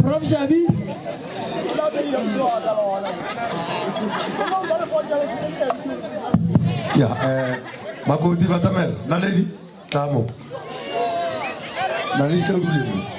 Prof Shabi. Yeah, Magodi Vatamel, Naledi, Tamo. Naledi Taguli.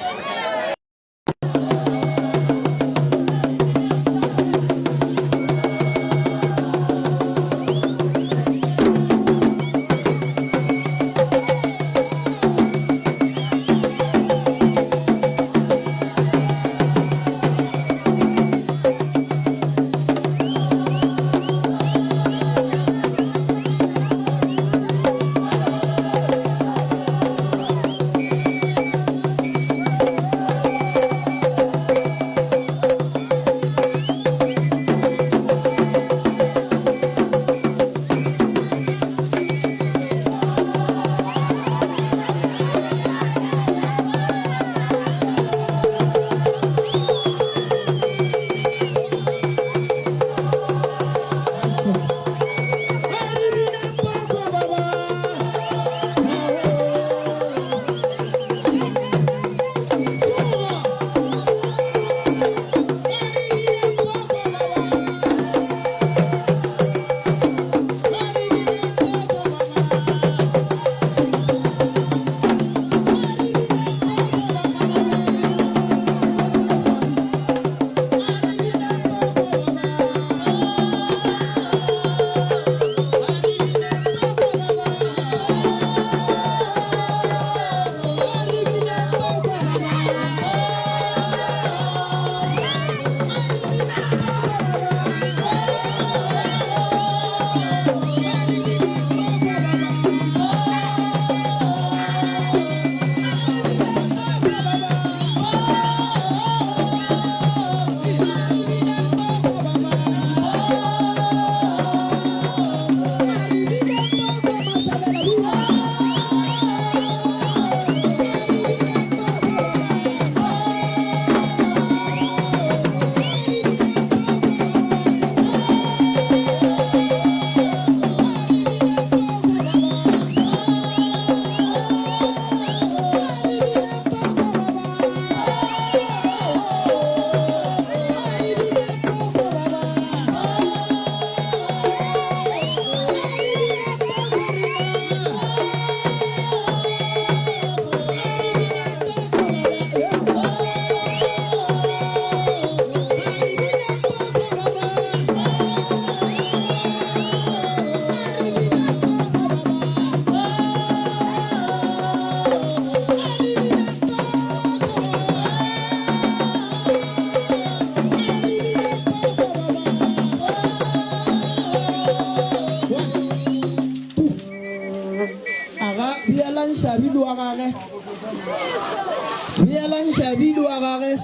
Bielang Shabidu agare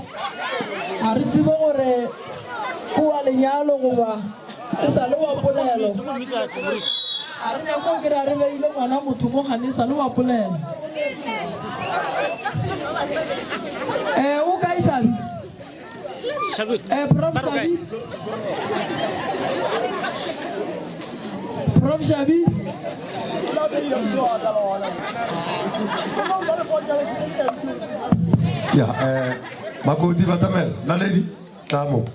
Aritibo gore kuwa lenyalo goba esalo wa polelo Arine ko kira rebe ile mwana motho mo gane salo wa polelo O kai Shabi Prof Shabi Prof Shabi Yeah, Magodi Vatamel, Naledi, Tamo.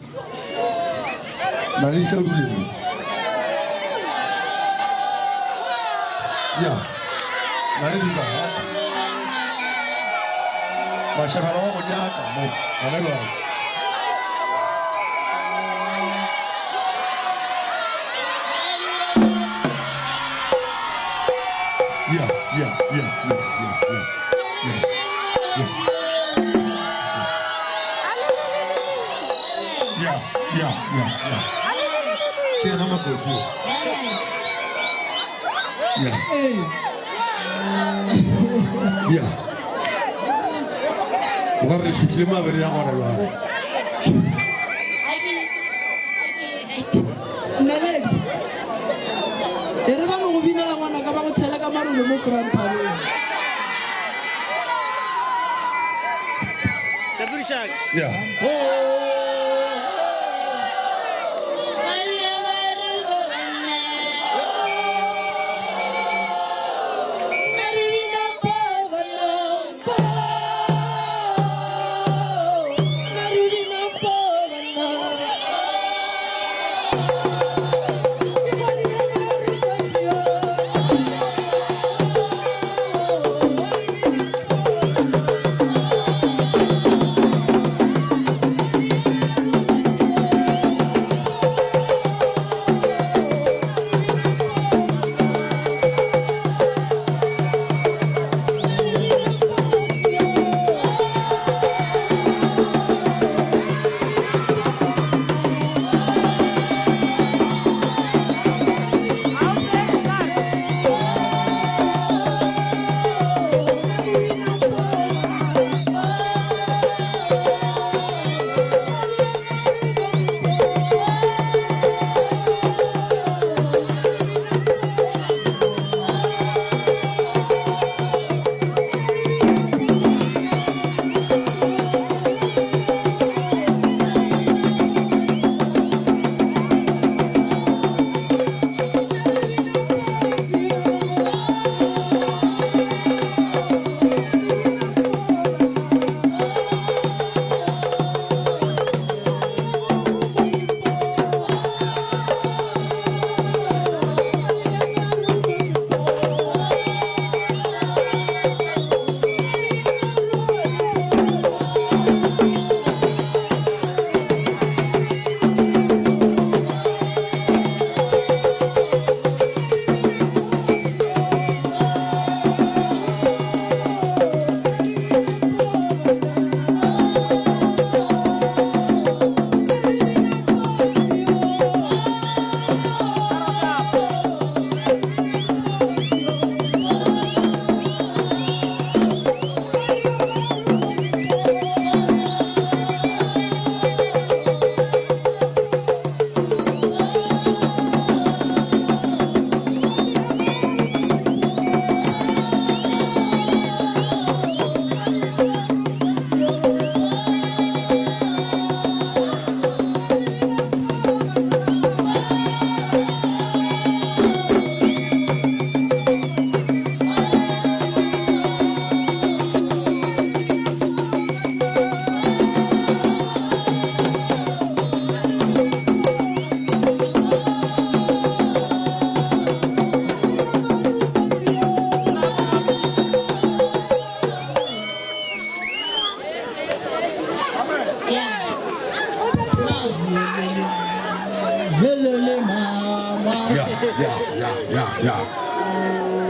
Naledi Taguli. Yeah, Naledi Taguli. Mashallah, Monyaka, Mo, Naledi.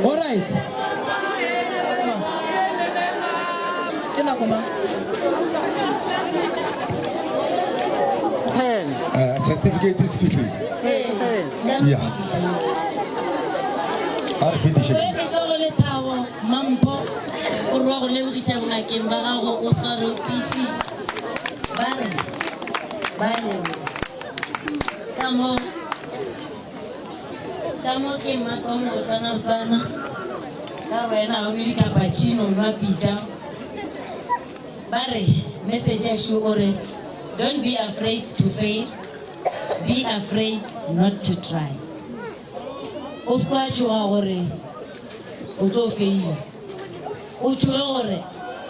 All right. Kena koma. Certificate is fitting. Yeah. Are fitting. Mampo, uro le urisha ngakeng ba gago o tsaro tishi. Bale. Kamo ke makomo tsana tsana. Ka wena o le cappuccino wa pizza. Bare message ya shu ore, don't be afraid to fail. Be afraid not to try. Oskwa chua ore. O tlo fail. O tshwe gore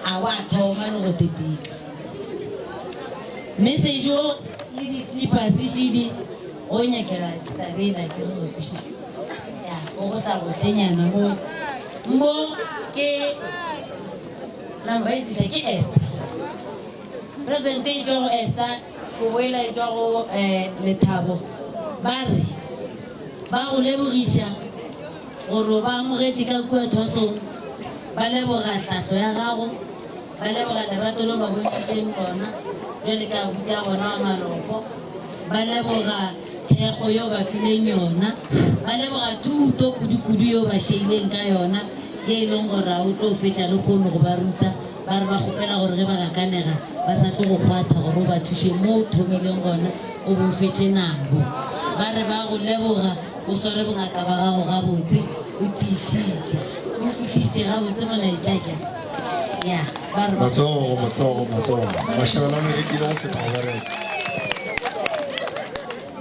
a wa thoma no go tetika. Message o le di slippers shidi o nyakela tabela ke go pishisha. Ya o go tla go tsenyana mo ke namba itse ke Esther. Presente jo Esther go wela jo Lethabo. Bare ba go lebogisha gore ba amogetse ka kua thosong ba leboga tlhahlo ya gago ba leboga lerato lo ba bontshitseng kona jwale ka buta bona wa maloko ba leboga thekgo yo ba fileng yona ba leboga thuto kudu yo ba sheileng ka yona ye e leng gore a o tlo fetša le kgono go ba ruta ba re ba kgopela gore ge ba gakanega ba sa tlo go kgwatha gore o ba thushe mo o thomileng gona o bo fetse nako ba re ba go leboga o sware bongaka ba gago gabotse o tišitše o fitlhisitše gabotse molaetša ke ya ba re matsogo mashabela merekile go feta go bereka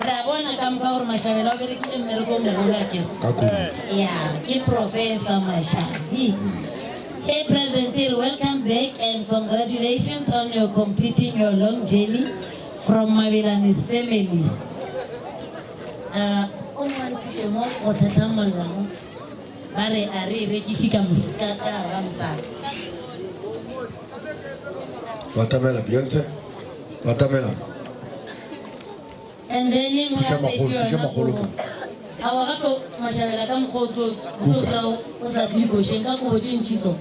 ra bona ka mpa gore mashabela o berekile mmereko mogolo a kere ya ke professor Mashabi. Hey presenter, welcome back and congratulations on your completing your long journey from Mavilanis family. One fish more or Tatamala. Bare are rekishika muskaka ramsa. Watermelon, Beyonce. Watermelon. And then you have Awako mashabela kama koto kutrao usatliko shenga ko chinchiso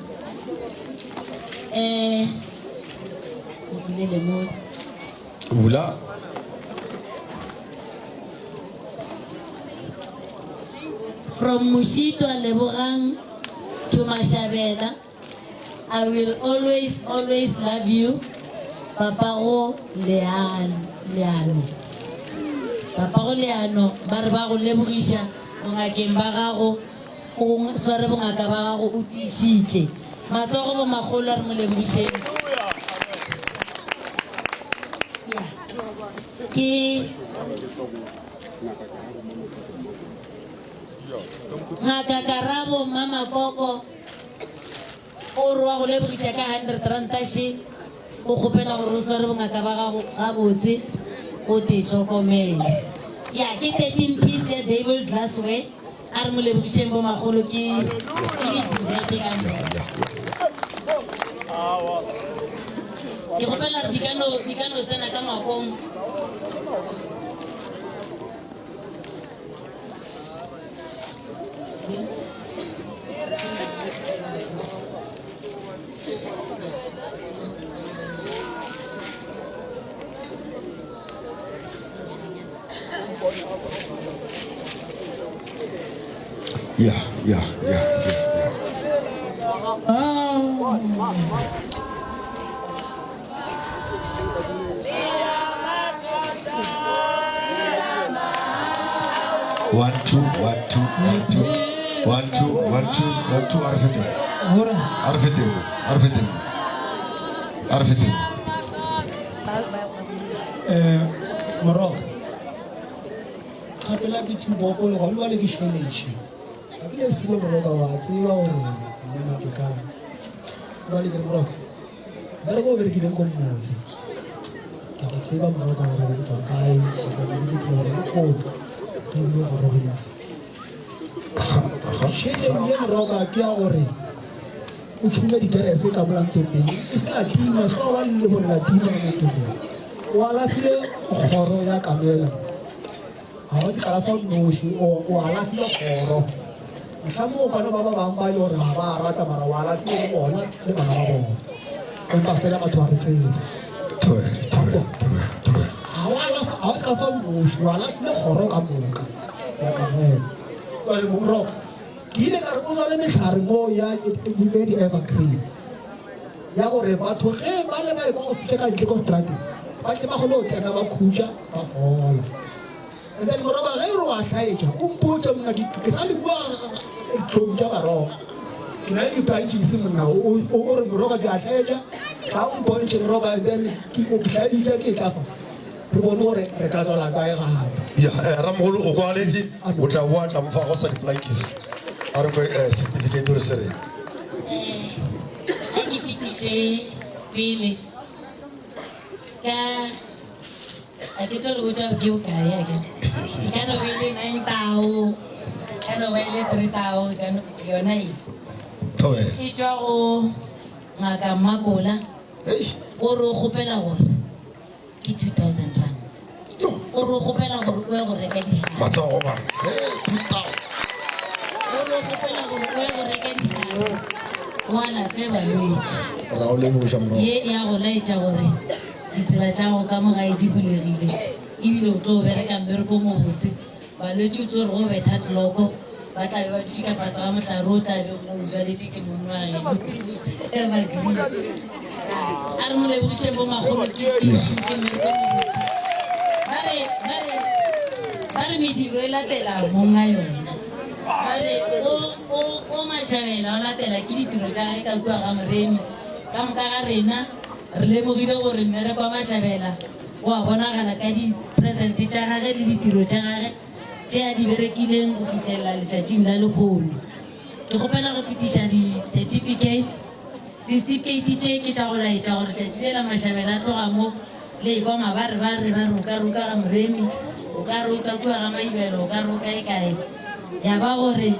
ukilele mo Ula. From Mushito Lebogang to Mashabela, I will always love you, Paparo Leano. Paparo Leano, Barbago Lebogisha, Ngakeng Bagago, Sware Bongaka Bagago Uti Shiche. Matoro Maholar Mulebishe. Ki Ngakakarabo Mama Koko Orwa go lebogisha ka 130 shi o khopela go rosore bongaka ba gago ga botse o te tlhokomele ya ke 13 piece ya table glassware a re mo lebogiseng bo magolo ke dessert ka nna ke khopela dikano tsena ka makong Yeah. One, two. Arfetem. Morok. Kapela di tuboko le go le ke sheleshi. Kapela silo morok wa tseba gore mona ke ka. Ba le ke morok. Ba re go bere ke le ko motse. Ka tseba morok wa re ke tswa kae, se ka di ke gore ko. Ke le go roga. Shele ye morok ke a gore o tshuma dikerese ka bolantong e ska tima ska wa le bona tima mo teng wa la file khoro ya kamela ha o ka fa noši o alafile kgoro mohlamo bana ba bang ba yo ra ba rata mara wa alafile le bona le bana ba bona empa fela batho ba re tsebe ha o ka fa noši wa alafile kgoro ka moka ya ka moo tore moro ke ile ka re o tswale mehlare mo ya di evergreen ya gore batho ge ba le ba go fitla ka ntle ko strateng ba ke ba go lo tsena ba khutša ba fola and then moroba ge re wa hlaetša o mpotša mona ke sa le bua tlhong tša baroga ke na le dipantšhise monna o re moroga ke a hlaetša ga o mpontšhe moroba and then ke hlaeditša ke tla fa re bone gore re ka tswela kae gape ramogolo o kwaletše o tla boa tla mfa go sa di-blankis a re ko certificate o re se reng ke fetiše pele ka a ke tlo re botsa ke o kae ake ka no ba ile 9,000 ka no ba ile 3,000 ka yona e tswa go ngaka Makola o re o kgopela gore ke 2,000 rand o re o kgopela gore o ye go reka dihlaa o re o kgopela gore o ye go reka dihlaa wala fe balwetse ye ya go laetša gore ditsela tša go ka mogae di bulegile ebile o tlo o bereka mmereko mo botse balwetse o tlo re go betha tloko ba tlabe ba dutše ka fase ga mohlare o tlabe go jwaletše ke monwageno a re mo lebogišeng bo magolo ke mmereko mo botse ba re mediro e latela monga yona bare o Mashabela o latela ke ditiro tša gage ka kua ga Moremi ka moka ga rena re lemogile gore mmereko wa Mashabela o a bonagala ka di-presente tša gage le ditiro tša gage tše a di berekileng go fitlhelela letšatšing la lekgolo ke kgopela go fetiša di-certificate tše ke tša go laetša gore tšatši le la Mashabela a tloga mo le ekwa mabarebare ba re o ka roka ga Moremi o ka roka kua ga Maibelo o ka roka e kae ya ba gore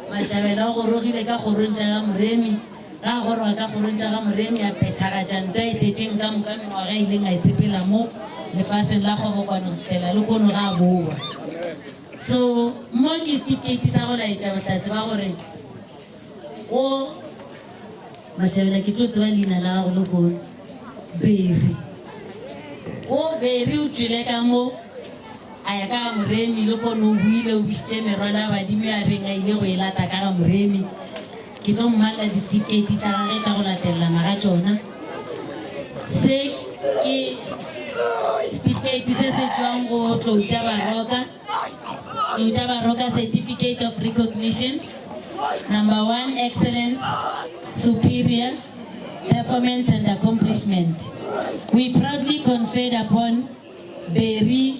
Mashabela o gorogile ka kgorong tša ga Moremi ga goroga ka kgorong tša ga Moremi a phethagatša nto e tletšeng ka moka mengwaga ileng a e sepela mo lefaseng la kgobokwane go fitlhela le kono ga a boa so mo ke setikeiti sa go laetša bohlatse ba gore o Mashabela ke tlo tseba leina la gago le kono Beri o tswile ka mo a ya ka ga Moremi le kono o buile o bišitše merwalo a badimo a reng a ile go e lata ka ga Moremi ke tlo mmala di-certificate tša gage ka go latelelana ga tšona se ke certificate se se tšwang go Tlotša Baroka certificate of recognition number 1 excellence superior performance and accomplishment we proudly conferred upon Beri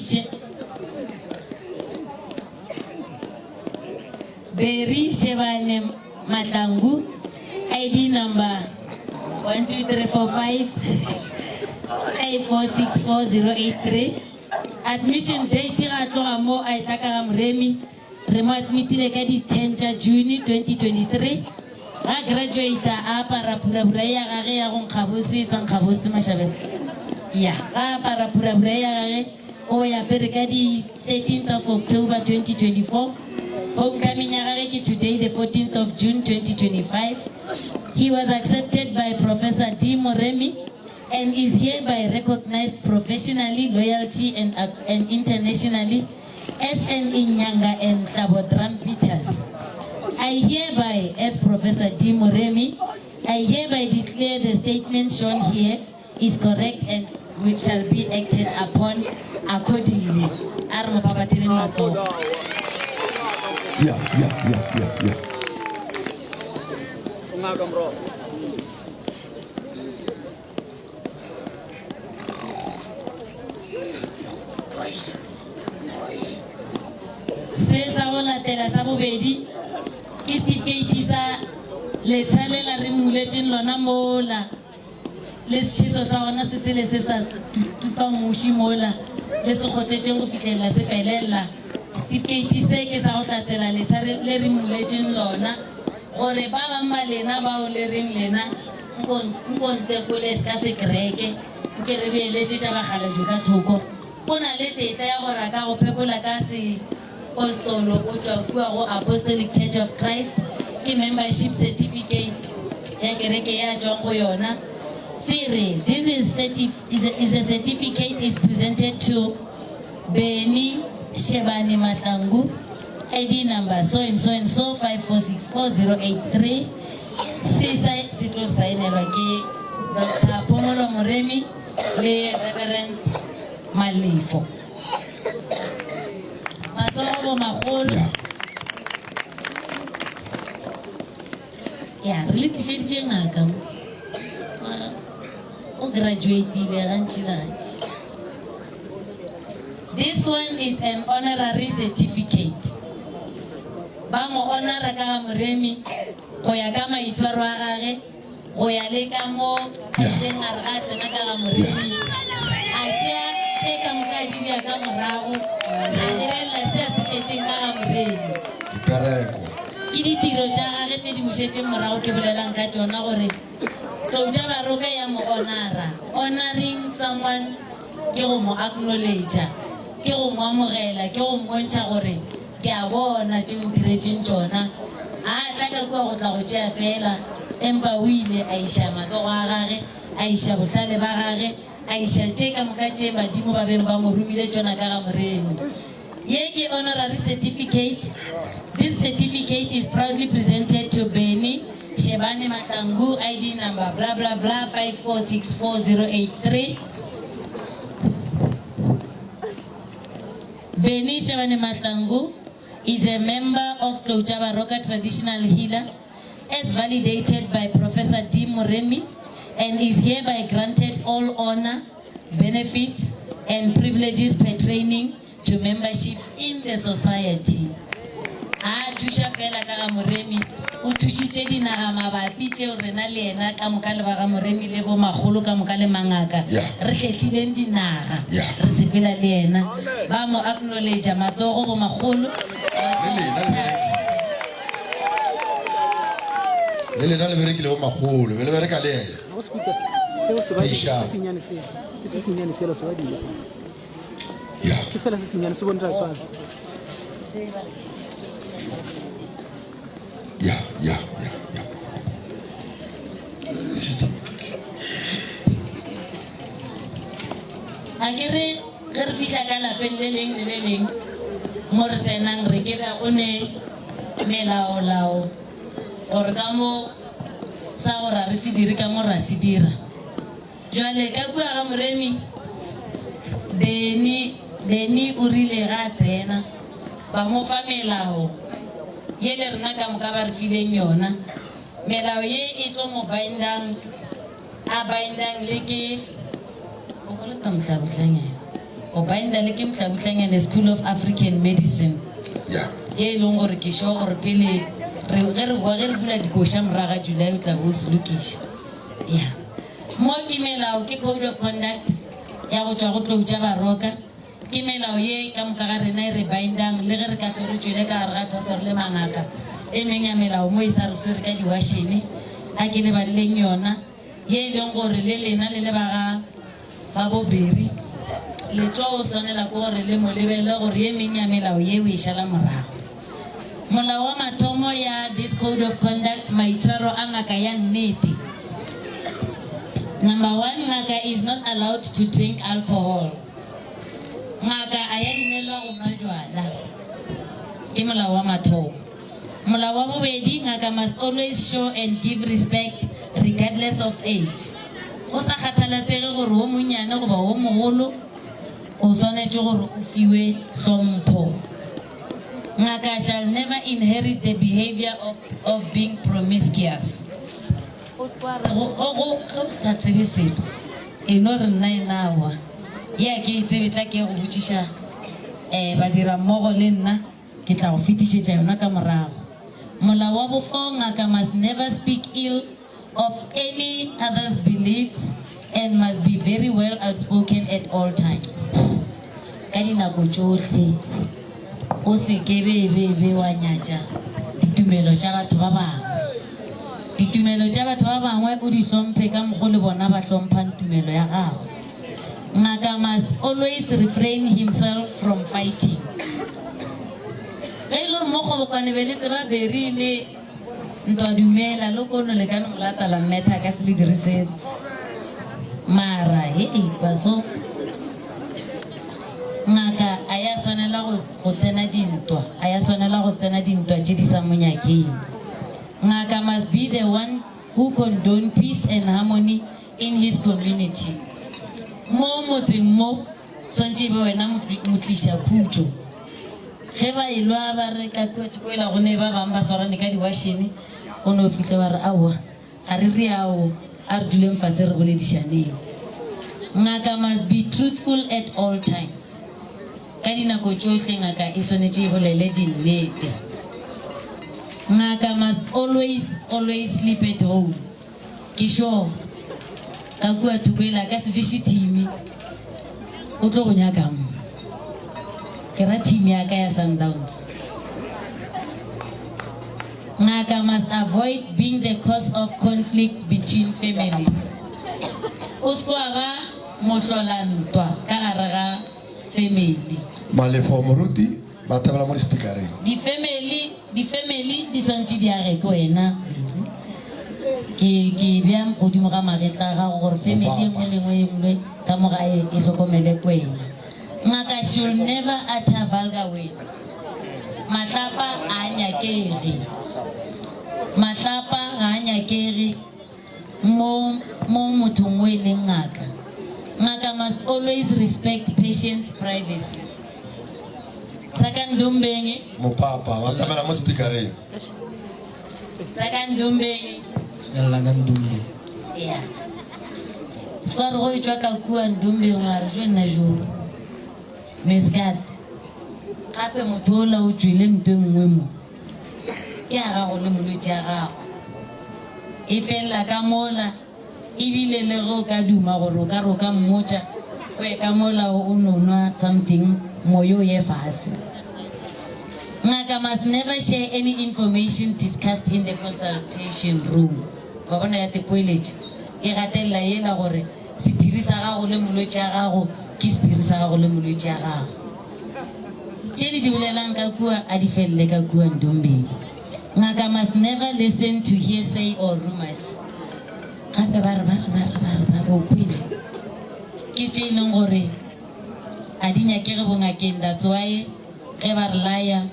Shebane Matlangu, ID number 12345 5464083. Admission date ga tloga mo a etla ka ga Moremi re mo admitile ka di 10 tša June 2023 ga graduate a apara purapura ya gage ya go nkgabose sa nkgabose Mashabela ya ga apara purapura ya gage o ya pere ka di 13th of October 2024 homecoming ya gage ke today the 14th of June 2025 he was accepted by Professor D. Moremi and is hereby recognized professionally, loyalty and internationally as an Inyanga and Tlhabodram Peters. I hereby, as Professor D. Moremi, I hereby declare the statement shown here is correct and which shall be acted upon accordingly. Arma Papatile Matso. Yeah. Se sa go latela sa bobedi ke setikeiti sa letshale la re mmuletšeng lona mola le setšhiso sa gona se se le se sa tupang moši mola le se kgotletšeng go fitlhelela se felela setikeiti se ke sa go tlatsela letshale le re mmuletšeng lona gore ba bang ba lena bao le reng lena nkontekole se ka se kereke nke re beeletše tša bagalajo ka thoko na le tetla ya gore a ka go phekola ka apostolo o tswa kua go Apostolic Church of Christ ke membership certificate ya kereke ya tswang go yona. Siri, this is a certificate is presented to Beni Shebane Matlangu, ID number so and so 5464083. Sisa sitlo sainelwa ke Dr. Pomolo Moremi le Reverend Malifo. Matsogo magolo. Ya, really tsheditse ngaka. O graduate le ganchilach. This one is an honorary certificate. Ba mo honora ka Moremi go ya ka maitshwaro a gage go ya le ka mo teng a re ga tsena ka Moremi a tšea ka mokadidi ya ka morago a direla se se tletseng ka Moremi ke ditiro tša gage tše di mošetseng morago ke bolelang ka tšona gore Tlou Baroka ya mo honora. Honoring someone ke go mo acknowledge, ke go mo amogela, ke go mmontšha gore ke a bona tšeo diretseng tšona. A tla ka kua go tla go tšea fela empa o ile a iša matsogo a gage a iša bohlale ba gage a iša tše ka moka tše badimo ba beng ba mo rumile tšona ka ga Moremi. Ye ke honorary certificate. This certificate is proudly presented to Beni Shebane Matlangu, ID number blah blah blah 5464083. Beni Shebane Matlangu is a member of Tlou Baroka Traditional Healer as validated by Professor D. Moremi and is hereby granted all honor, benefits and privileges pertaining to membership in the society. Tusha fela ka Moremi o tushitse dinaga mabapi tšeo rena le ena ka moka le ba ga Moremi le bo magolo ka moka le mangaka re hletlileng dinaga re sepela le ena ba mo acknowledge matsogo bo magolo le lena le berekile bo magolo be le bereka le ena Yeah. Akere ge re fitlha ka lapeng le leng le le leng mo re tsenang re kry-a o ne melaolao gore ka mo sa gore re se dire ka mo ra se dira. Jwale ka kua ga Moremi Beni o rile ga tsena ba mo fa melao ye le rena ka moka ba re fileng yona. Melao ye e tlo mo bindang le ke o binda le ke Mhlabuhlanyane School of African Medicine. Ye leng gore ke sure gore pele ge re bula dikoša moraga July o tla bo se lokiša. Mo ke melao ke code of conduct ya go tswa go Tlou Baroka ke melao ye ka moka ga rena e re bindang le ge re ka tlo re tšwele ka gare ga thosore le mangaka e meng ya melao mo e sa re swere ka diwašene a ke le baleleng yona ye e leng gore le lena le le ba bobedi le tlo o swanela ke gore le mo lebele gore ye meng ya melao ye o e šala morago. Molao wa mathomo ya this code of conduct maitshwaro a ngaka ya nnete. Number 1, ngaka is not allowed to drink alcohol. Ngaka a ya dumelwa go nwa jwala ke molao wa mathomo. Molao wa bobedi, ngaka must always show and give respect regardless of age. Go sa kgathalatsege gore o monnyane goba o mogolo o swanetše gore o fiwe hlompho. Ngaka shall never inherit the behavior of being promiscuous. Go sa tsebe sepe e no re nna e nawa ya ke tsebe tla ke go botšiša badira mmogo le nna ke tla go fetišetša yona ka morago. Molao wa bo 4, ngaka must never speak ill of any other's beliefs and must be very well outspoken at all times. Ka dinako tšohle o se ke be wa nyatša ditumelo tša batho ba bangwe. Ditumelo tša batho ba bangwe o di hlomphe ka mokgwa le bona ba hlomphang tumelo ya gago. Ngaka must always refrain himself from fighting. Re lo mo go bokane beletse ba berile ntwa dumela lokono le kana molata la metha ka se le dirise mara baso ngaka aya sonela go tsena dintwa tse di sa monyakeng. Ngaka must be the one who condone peace and harmony in his community. Mo motseng mo swantse be wena motlisha khutso ge ba ilwa ba re ka kwetla go ne ba bang ba sorane ka diwashene o no fihle ba re awa a re riao a re duleng fase re boledišaneng. Ngaka must be truthful at all times. Ka dinako tsohle ngaka e swanetse e bolele dinnete. Ngaka must always sleep at home. Ke sure ka kua thubela ka se timi o tlo go nyaka mo ke ra team ya ka ya Sundowns. Ngaka must avoid being the cause of conflict between families. O skwa ga mohlolantwa ka gare ga family. Malefo moruti ba tabela mo speakereng. Di family di swantse di a re ko wena ke bia o di mo ga magetla ga gore family engwe ka mo ga e hlokomele kwena. Ngaka should never utter vulgar words. Mahlapa a nyakere mo mothong we le ngaka. Ngaka must always respect patient's privacy. Sakandumbenge Mo papa ba tabela mo speakereng. Sakandumbenge Ndumbe. yeah. Square go itwa ka kua ndumbe ngare jo nna jo. Meskat. Gape motho la o tswile ntwe nngwe mo. Ke a ga go le molwetse a gago. E fela ka mola ebile le go ka duma gore o ka roka mmotsa o e ka mola o nonwa something moyo ye fase. Ngaka must never share any information discussed in the consultation room. Ba bona ya tepoeletse e gatella yela gore sephiri sa gago le molwetse a gago ke sephiri sa gago le molwetse a gago. Tšedi di bolelang ka kua a di felele ka kua Ndombeni. Ngaka must never listen to hearsay or rumors. Gape ba re o kwele ke tše e leng gore a di nyakege bongakeng. That's why ge ba re laya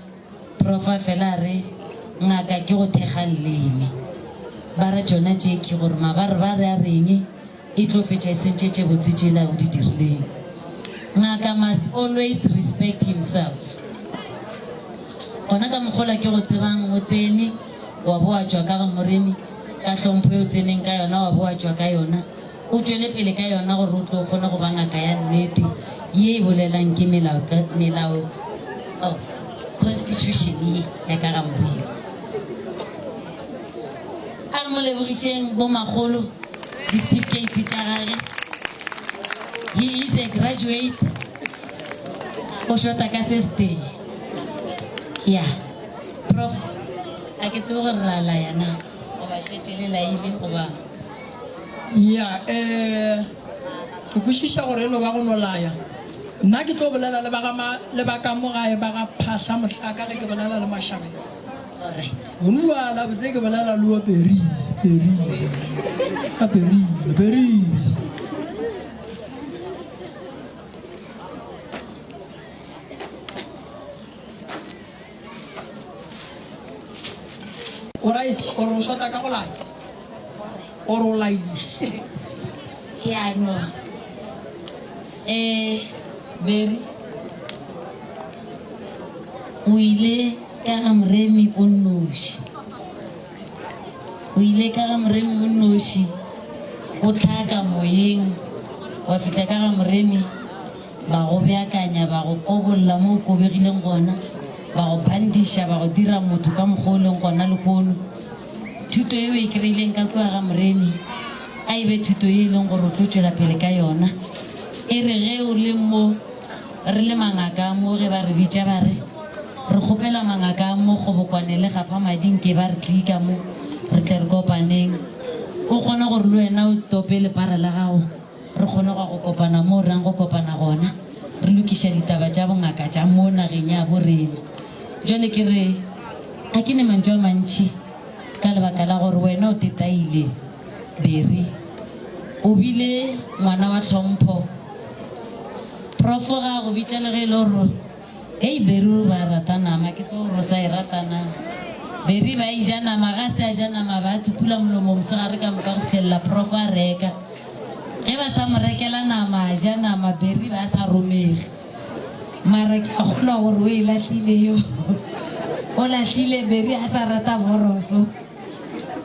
profa fela re ngaka ke go thekga leleme ba re tšona tše ke gore mabare ba re a reng e tlo fetša e sentše tše botse tšela o di dirileng. Ngaka must always respect himself. Gona ka mokgola ke go tsebang o tsene wa bo wa tšwa ka ga moremi ka hlompho e o tseneng ka yona wa bo wa tšwa ka yona o tšwele pele ka yona gore o tlo kgona go ba ngaka ya nnete ye e bolelang ke melao constitution ye ya ka ga moremi. A re mo lebogišeng bo magolo di-certificate tša gage. He is a graduate o shota ka se stay. Yeah, Prof, a ke tsebe gore ra laya na go ba šetele laile go ba Ya ke kwešiša gore eno ba go no laya nna ke tlo bolela le ba ka mo gae ba ga phahla mohlaka ge ke bolela le Mashabela. alright. Gonua la botse ke bolela le wa Peri. Alright, o shota ka go laya o ro lai Yeah, no. Beri o ile ka ga moremi o nnoši. O ile ka ga moremi o nnoši o tlhaka moyeng wa fitlha ka ga moremi ba go beakanya ba go kobolla mo o kobegileng gona ba go bandiša ba go dira motho ka mokgwa o leng gona lekono. Thuto eo e kry-ileng ka kua ga moremi a ebe thuto e leng gore o tlo tšwela pele ka yona. E re ge o le mo re le mangaka mo ge ba re bitša ba re kgopela mangaka mo kgobokwane le gapa mading ke ba re tlika mo re tle re kopaneng o kgona gore le wena o tope lepara la gago re kgone go kopana mo rang go kopana gona re lokiša ditaba tša bongaka tša mo nageng ya borena jwale ke re a ke ne mantšu a mantši ka lebaka la gore wena o tetaile Berry o bile ngwana wa tlhompho profo ga go bitša le ge e le gore hei Berry o ba rata nama ke tlo gore o sa e ratana Berry ba ija nama ga se a ja nama ba tsupula molomo mosegare ka moka go fitlhelela prof a reka ge ba sa mo rekela nama a ja nama Berry ba sa romege mara ke a kgolwa gore o e latlhile yo o latlhile Berry a sa rata boroso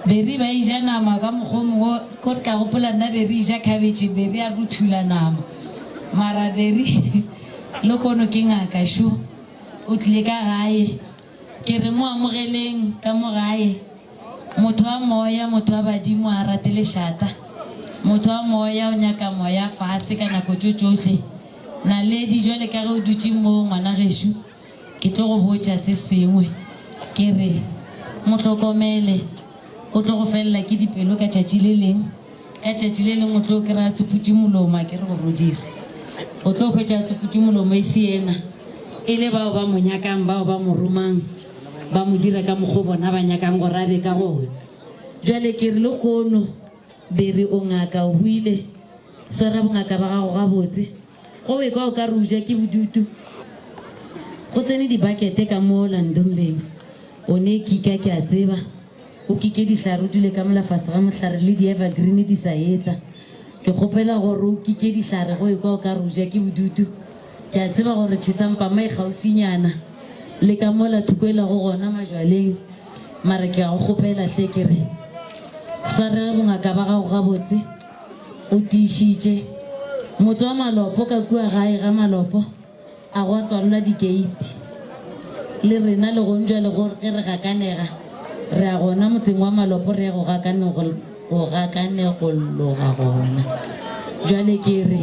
Berry ba ija nama ka mokgwa mongwe ko re ka gopola nna Berry ija khabetšhe Berry a ruthula nama mara Berry le kono ke ngaka sho o tlile ka gae ke re mo amogeleng ka mo gae motho wa moya motho wa badimo a rate lešata motho wa moya o nyaka moya fase ka nako tšotšohle Naledi jwale ka ge o dutše mo ngwana gešo ke tlo go botša se sengwe ke re mo hlokomele o tlo go felela ke dipelo ka tšatši le leng ka tšatši le leng o tlo kry-a tsuputše molomo ke re go rodire o tlo hwetša tsuputše molomo e se ena e le bao ba mo nyakang bao ba mo romang ba mo dira ka mokgwa bona ba nyakang gore a be ka gona jwale ke re le kono Berry o ngaka o buile swara bongaka ba gago gabotse go e kwa o ka re o ja ke bodutu go tsene dibakete ka mo Landombeng o ne kika ke a tseba o kike dihlare o dule ka molafase ga mohlare le di-evergreen di sa etla ke kgopela gore o kike dihlare go e kwa o ka re o ja ke bodutu ke a tseba gore tšhisampama e gaufinyana le ka mola thuko e la go gona majwaleng mara ke a go kgopela hle ke re sware bongaka ba gago gabotse o tiišitše motho wa malopo ka kua gae ga malopo a go a tswalelwa dikeiti le rena le gonjwa le gore ge re gakanega re a gona motseng wa malopo re ya go gakanegologa gona jwale ke re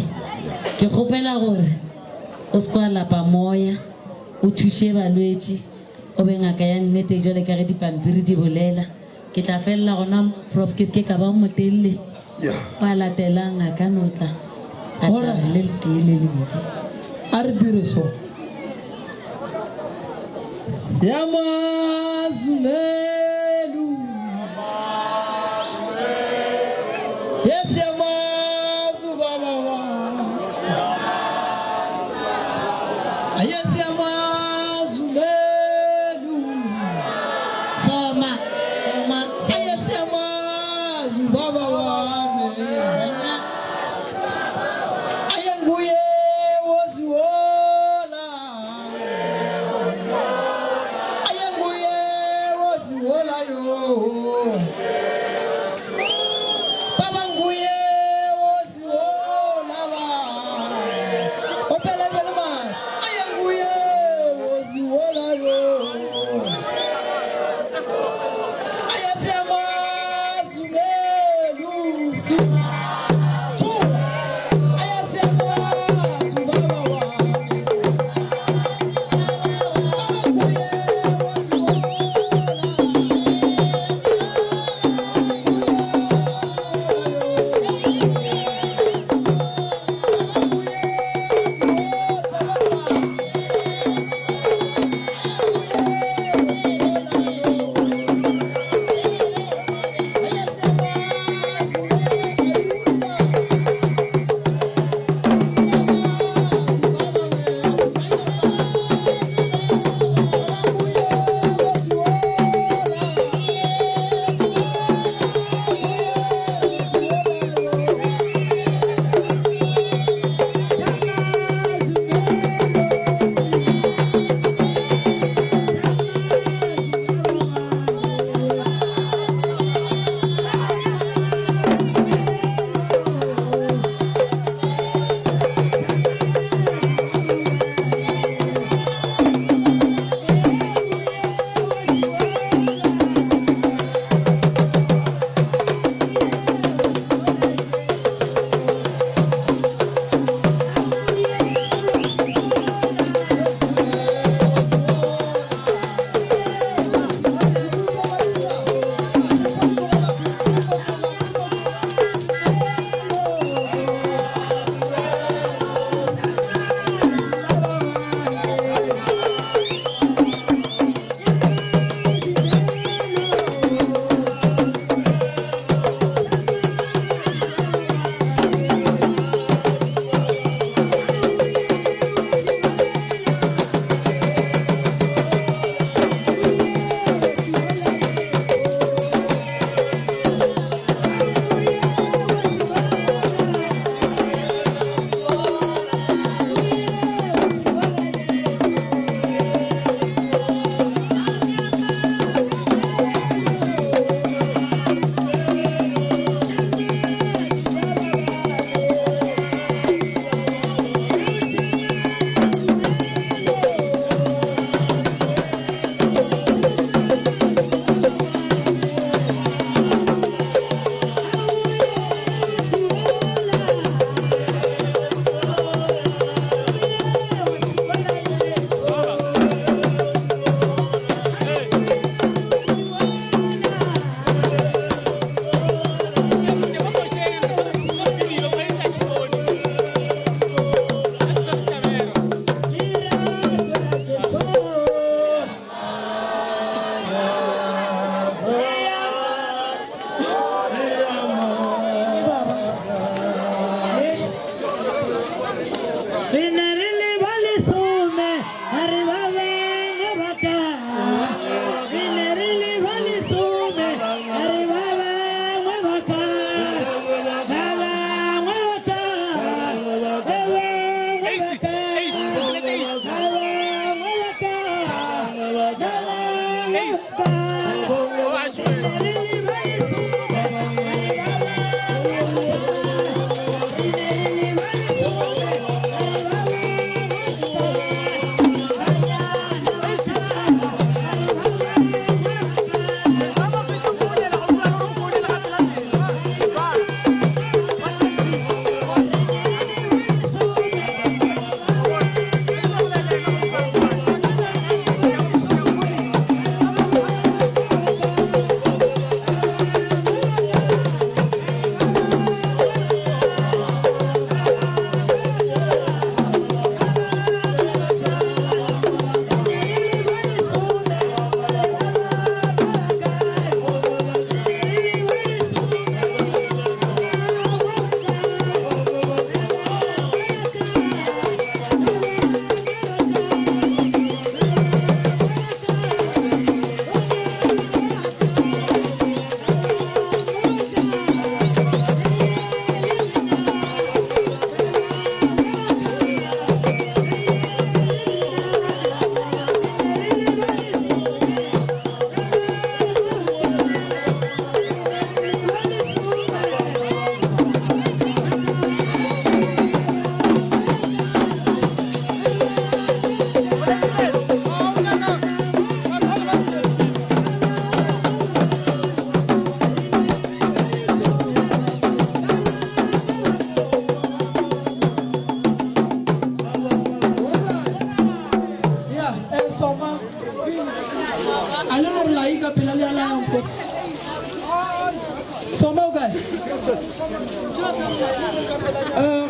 ke kgopela gore o se kwa lapa moya o thuše balwetši o be ngaka ya nnete jwale ka ge dipampiri di bolela ke tla felela gona prof ke se ka ba motelele ba latelang a ka notla a tla le letele le medi a re dire so Siamazumelu Yes Siamazubaba Yes Siamazumelu Soma Yes Siamazubaba Ayanguye wozuola Ayanguye wozuola yo Baba nguye wozuola ba Opele belema Ayanguye wozuola yo Ayasema zumelu tu Ayasema zubaba wa Ayanguye wozuola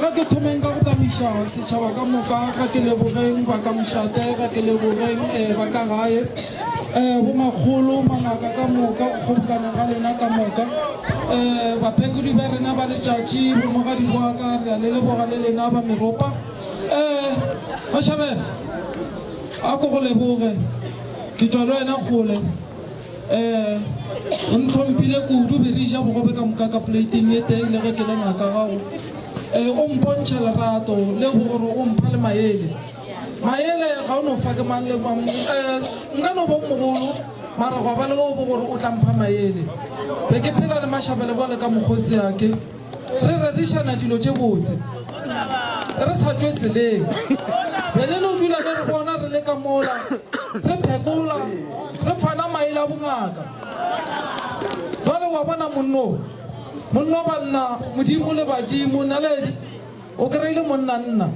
ga ke thomeng ka go tamiša setšhaba ka moka ga ke lebogeng ba ka mošate ga ke lebogeng ba ka gae bo magolo mangaka ka moka kgobokana ga lena ka moka baphekodi ba rena ba letšatši bomogadi boaka re a le leboga le lena ba meropa mašhabela a ko go leboge ke tšwa le wena kgole o ntlhompile kudu be re ja bogobe ka moka ka plating e teng le ge ke le ngaka gago o mpontšha lerato le gore o mpha le maele ga o no fa ke mang le mang nka no bo mogolo mara go ba le go bo gore o tla mpha maele be ke phela le mašhabele bole ka mokgotsi ake re redišana dilo tše botse re sa tšwe tseleng be le no dula le re bona re le ka mola re phekola re fana maele a bongaka jale wa bona monno banna modimo le badimo naledi o kry-ile monnanna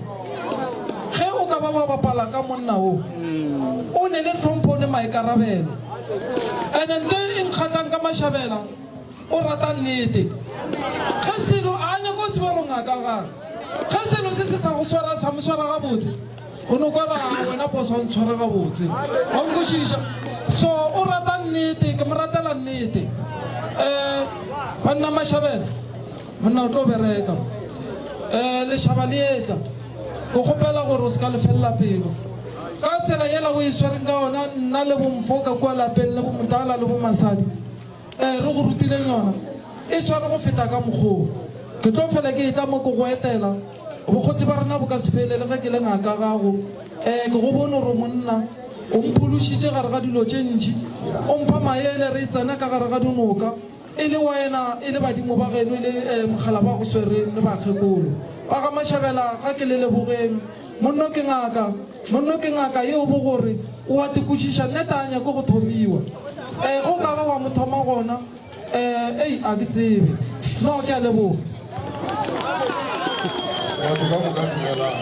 ge o ka ba wa bapala ka monna o ne le tlhompho le maikarabelo ande nto e nkgatlang ka mašhabela o rata nnete ge selo a nyako tseba ro ngaka gang ge selo se se sa go swara sa mo swara gabotse o no kwa wena poso o ntshwara gabotse wa nkwešiša so o rata nnete ke mo ratela nnete banna mašhabela monna o tlo bereka lešhaba le etla ke kgopela gore o se ka lefelela pelo ka tsela yela o e swareng ka ona nna le bomfo ka kua lapeng le bomotala le bomasadi re go rutileng yona e sware go feta ka mokgoo ke tlo fela ke e tla mo ke go etela bokgotsi ba rena bo ka se felele ge ke le ngaka gago ke go bone gore monna o mphološitše gare ga dilo tše ntšhi o mpha maele re tsena ka gare ga dinoka e le wena e le badimo ba geno le mogala ba go swereng le bakgekolo ba ga mašhabela ga ke le lebogeng monno ke ngaka yeo bo gore o a tekwešiša nnetanya ke go thomiwa go ka ba wa mo thoma gona a ke tsebe no ke a leboga batho ka moka dumelang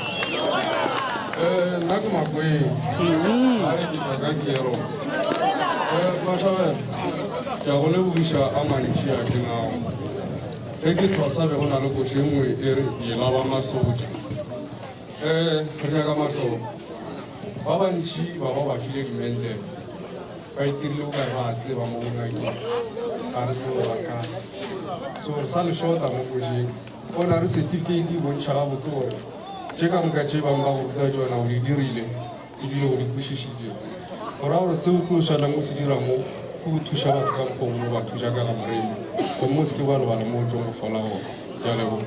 nna ke makweng a e dita ka kero mašhabela ke a go lebogiša a mantši a ke nago ge ke thosa be go na le koši nngwe e re yela ba masoja re nyaka matlholo ba bantši ba ba file dimente ba itirile o kare ba tseba mo bongakeng ga re tsebo ba ka so re sa le shota mo košeng o na re certificate e bontšha gabotse gore tše ka moka tše bangwe ba go ruta tsona o di dirile ebile o di kwešišitše gora gore seo ke o swalang o se dira mo ke go thuša batho ka mokgongmo ba thuša ka ga moremi gomme o se ke ba lebala mo o tsong go fola gona ke a leboga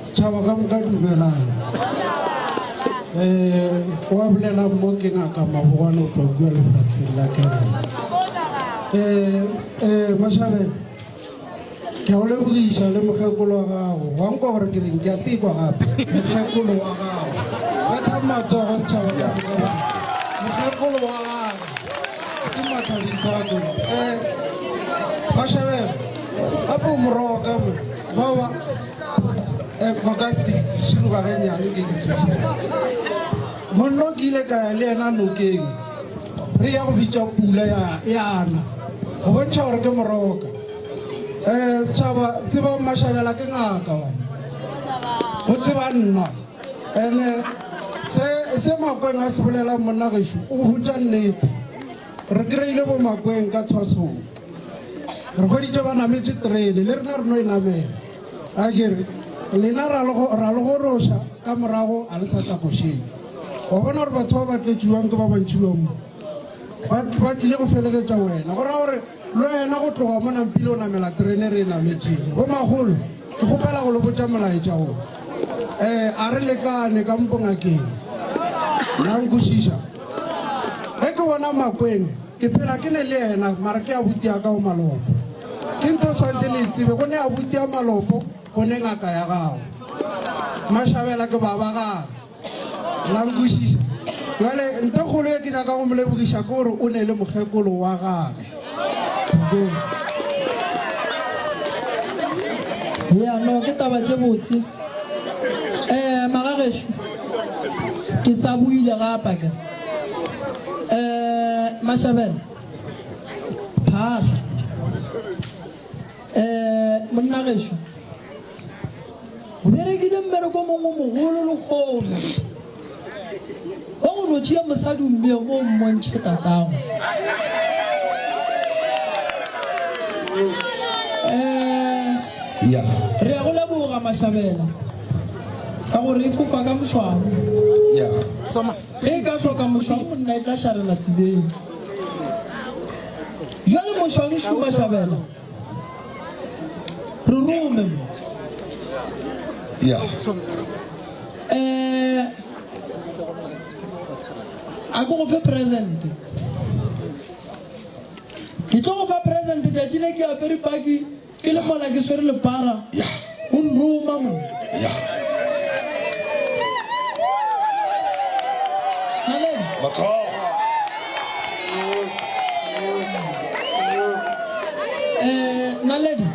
setšhaba ka moka dumelang wa bolela mo ke ngaka Mabogwana o tla bua lefatsheng la Kenya. Mashabela ke o lebogiša le mokgekolo wa gago wa nka gore ke reng ke a tikwa gape mokgekolo wa gago ba thama matsogo setšhaba mokgekolo wa gago ke mathadikgato Mashabela gape moroka baba makasti šiloga genyane ke ditseša monno ke ile ka ya le ena nokeng re ya go bitša pula ya ana go bontšha gore ke moroka setšhaba tseba Mashabela ke ngaka go tseba nna ene se Makweng a se bolelang monna gešo o botša nnete re kry-ile bo Makweng ka tshwasong re kgweditše ba nametše terene le rena re no e namela a kere lena ra le go roša ka morago a le sa tla gošeng wa bona gore batho ba batletšiwang ke ba bantšhiwang mo ba tlile go feleletša wena go ra gore le wena go tloga mo nampile o namela terene re e nametšeng bo magolo ke kgopela go le botša molaetša go a re lekane ka mpongakeng lankwešiša ge ke bona Makweng ke phela ke ne le ena mara ke a butia ka o malopo ke ntho swante le tsebe go ne a butia malopo go ne ngaka ya gago Mashabela ke baba gago lankwešiša jale nte kgolo e ke nyaka go mo lebogiša ke gore o ne le mokgekolo wa gage ya no ke taba tše botse magagešo ke sa buile gapa ke Mashabela phahla monna gešo o berekile mmereko mongwe mogolo le kgono wa go no tšea mosadi mmeng mo mmontšhe tatago re ya go leboga Mashabela ka gore e fofa ka mošwang ge e ka hloka mošwang monna e tla šarela tseleng jale mošwang šo Mashabela re rome a ke go fe presente ke tlo go fa presente tšatši le ke apere paki ke le mola ke swere lepara o nroma mo Naledi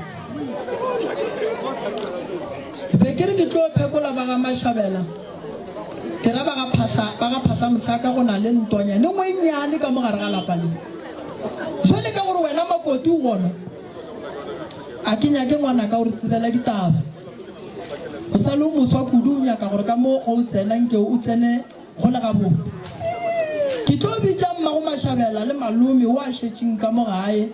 be ke re ke tlo phekola ba ga Mashabela ke ra ba ga phasa mosaka go na le ntonya le ngwenyane ka mogare ga lapa le jwale ka gore wena Makoti o gona a ke nyake ngwana ka gore tsebela ditaba o sa le o moswa kudu o nyaka gore ka mo go tsenang ke o tsene go le gabotse ke tlo bitša mmago Mashabela le malome o a šetšeng ka mo gae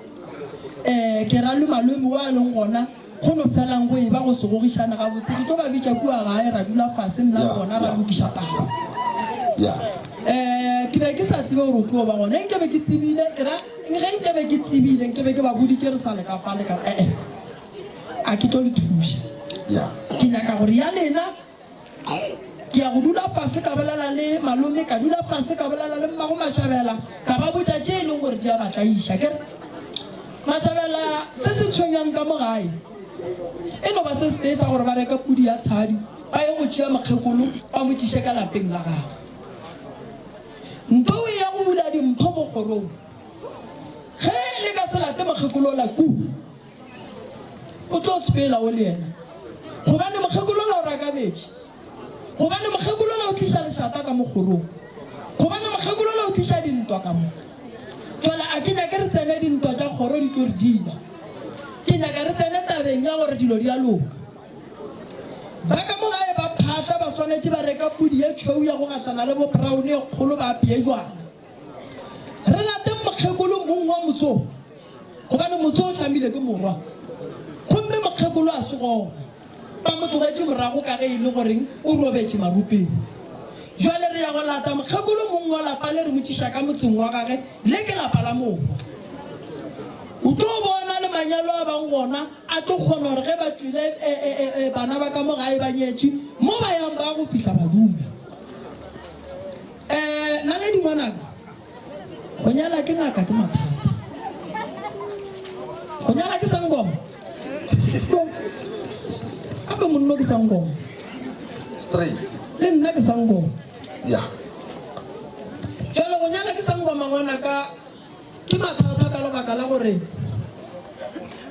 ke ra le malome o a leng gona go no felang go e ba go segogišana gabotse ke tlo ba bitša kua gae ra dula fase nna gona ra lokiša pao ke be ke sa tsebe gore ke o ba gona nke be ke tsebile nke be ke tsebile nke be ke ba bodike re sa le ka fa le ka a ke tlo le thuša ke nyaka gore ya lena ke ya go dula fase ka bolela le malome ka dula fase ka bolela le mmago Mashabela ka ba botša tše e leng gore di a batla iša ke Mashabela se se tshwenyang ka mo gae e no ba se se sa gore ba reka pudi ya tshadi ba ye go tšea makgekolo ba mo tšiše ka lapeng la gago nto o ya go bula dimpho mo kgorong ge le ka se late makgekolo la ku o tlo sepela o le ena gobane makgekolo la o raka betše gobane makgekolo la o tliša lešata ka mo kgorong gobane makgekolo la o tliša dintwa ka mo jwale a ke nyaka re tsene dintwa tša kgoro di tlo re dina ke nyaka re tsene tabeng ya gore dilo di a loka ba ka mo gae ba phahla ba swanetše ba reka pudi ye tšhweu ya go gasana le bopraone e kgolo ba apeye jwana re lateng mokgekolo mong wa motso gobane motso o tlamile ke morwa gomme mokgekolo a segona ba mo tlogetše morago ka ge e le goreng o robetše marupeng jwale re ya go lata mokgekolo mongwe wa lapa le re motšiša ka motseng wa gage le ke lapa la morwa o tlo bona le manyalo a bang gona a tlo kgona gore ge ba tswile bana ba ka mo gae ba nyetše mo ba yang ba go fitlha baduma Nale di ngwanaka go nyala ke ngaka ke mathata go nyala ke sangoma ape monno ke sangoma Straight. le nna ke sangoma Yeah. jalo go nyala ke sangoma ngwanaka ke mathata ka lebaka la gore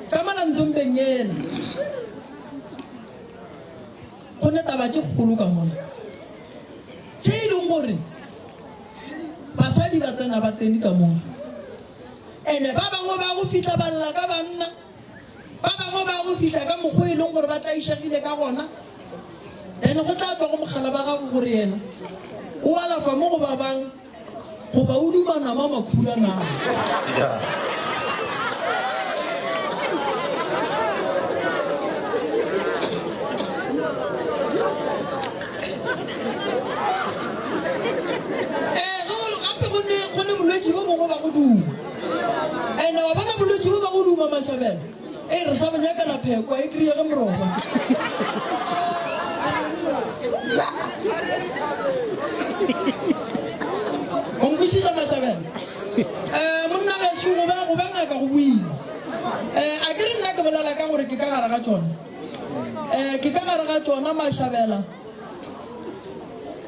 ka manantombeng ena go ne taba tse kgolo ka mona tse e leng gore basadi ba tsena ba tsene ka mona ene ba bangwe ba go fitlha ba lla ka banna ba bangwe ba go fitlha ka mokgwa e leng gore ba tla ishagile ka gona ene go tla tswa go mogala ba gago gore yena o alafa mo go ba bang go ba o dumana ma makhura na Yeah. go ne bolwetse bo bongwe ba go duma ene wa bona bolwetse bo ba go duma Mashabela re sa banyakela pheko e kry-e ge moroba onkwešiša Mashabela monna gašo go ba ngaka go buile a ke re nna ke bolela ka gore ke ka gare ga tsona ke ka gare ga tsona Mashabela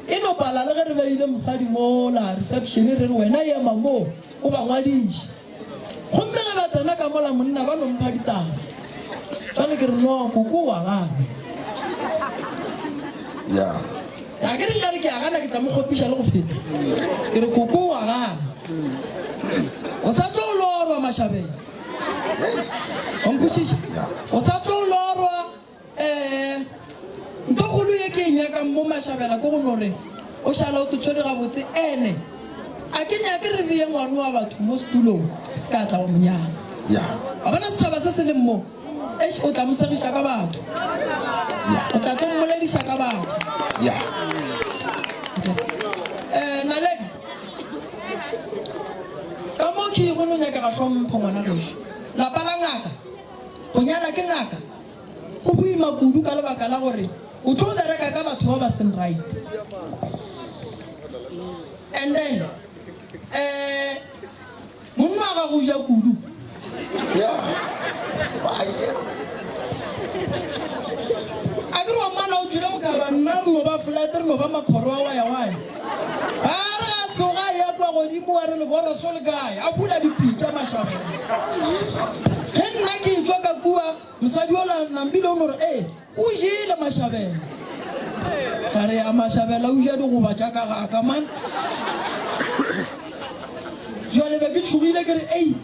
e no pala le ge re beile mosadi mo la reception re re wena ema mo o ba ngwadiše gomme ge ba tsena ka mola monna ba nompha ditaba jale ke re no koko wa gana Yeah. a ke re nka re ke a gana ke tla mo kgopiša le go feta ke re koko wa gana o sa tlo o lorwa Mashabela onkwešiša o sa tlo o lorwa ntho kgolo ye ke e nyakang mo Mashabela ko go nore o šala o te tshwere gabotse ene a ke nyake re beye ngwane wa batho mo setulong se ka tla go monyana Yeah. a bona setšhaba se se leng mo o tla mosegiša ka batho o tla tlo mmolediša ka batho Yeah. naleka ka mo ke go no nyaka ga tlhompho ngwana gešo lapa la ngaka go nyala ke ngaka go boima kudu ka lebaka la gore o tlo bereka ka batho ba ba seng right and then monna ga go ja kudu Yeah. a ke re wa mmana o tswile mokaba nna re no ba flete re no ba makhoro wa waya waya a re a tsoga ya kwa godimo wa re leboro so le kae a bula dipitša Mashabela ge nna ke etswa ka kua mosadi ola nambile o nore o jele Mashabela ka re ya Mashabela o ja digoba tša ka gaka man jale be ke tshogile ke re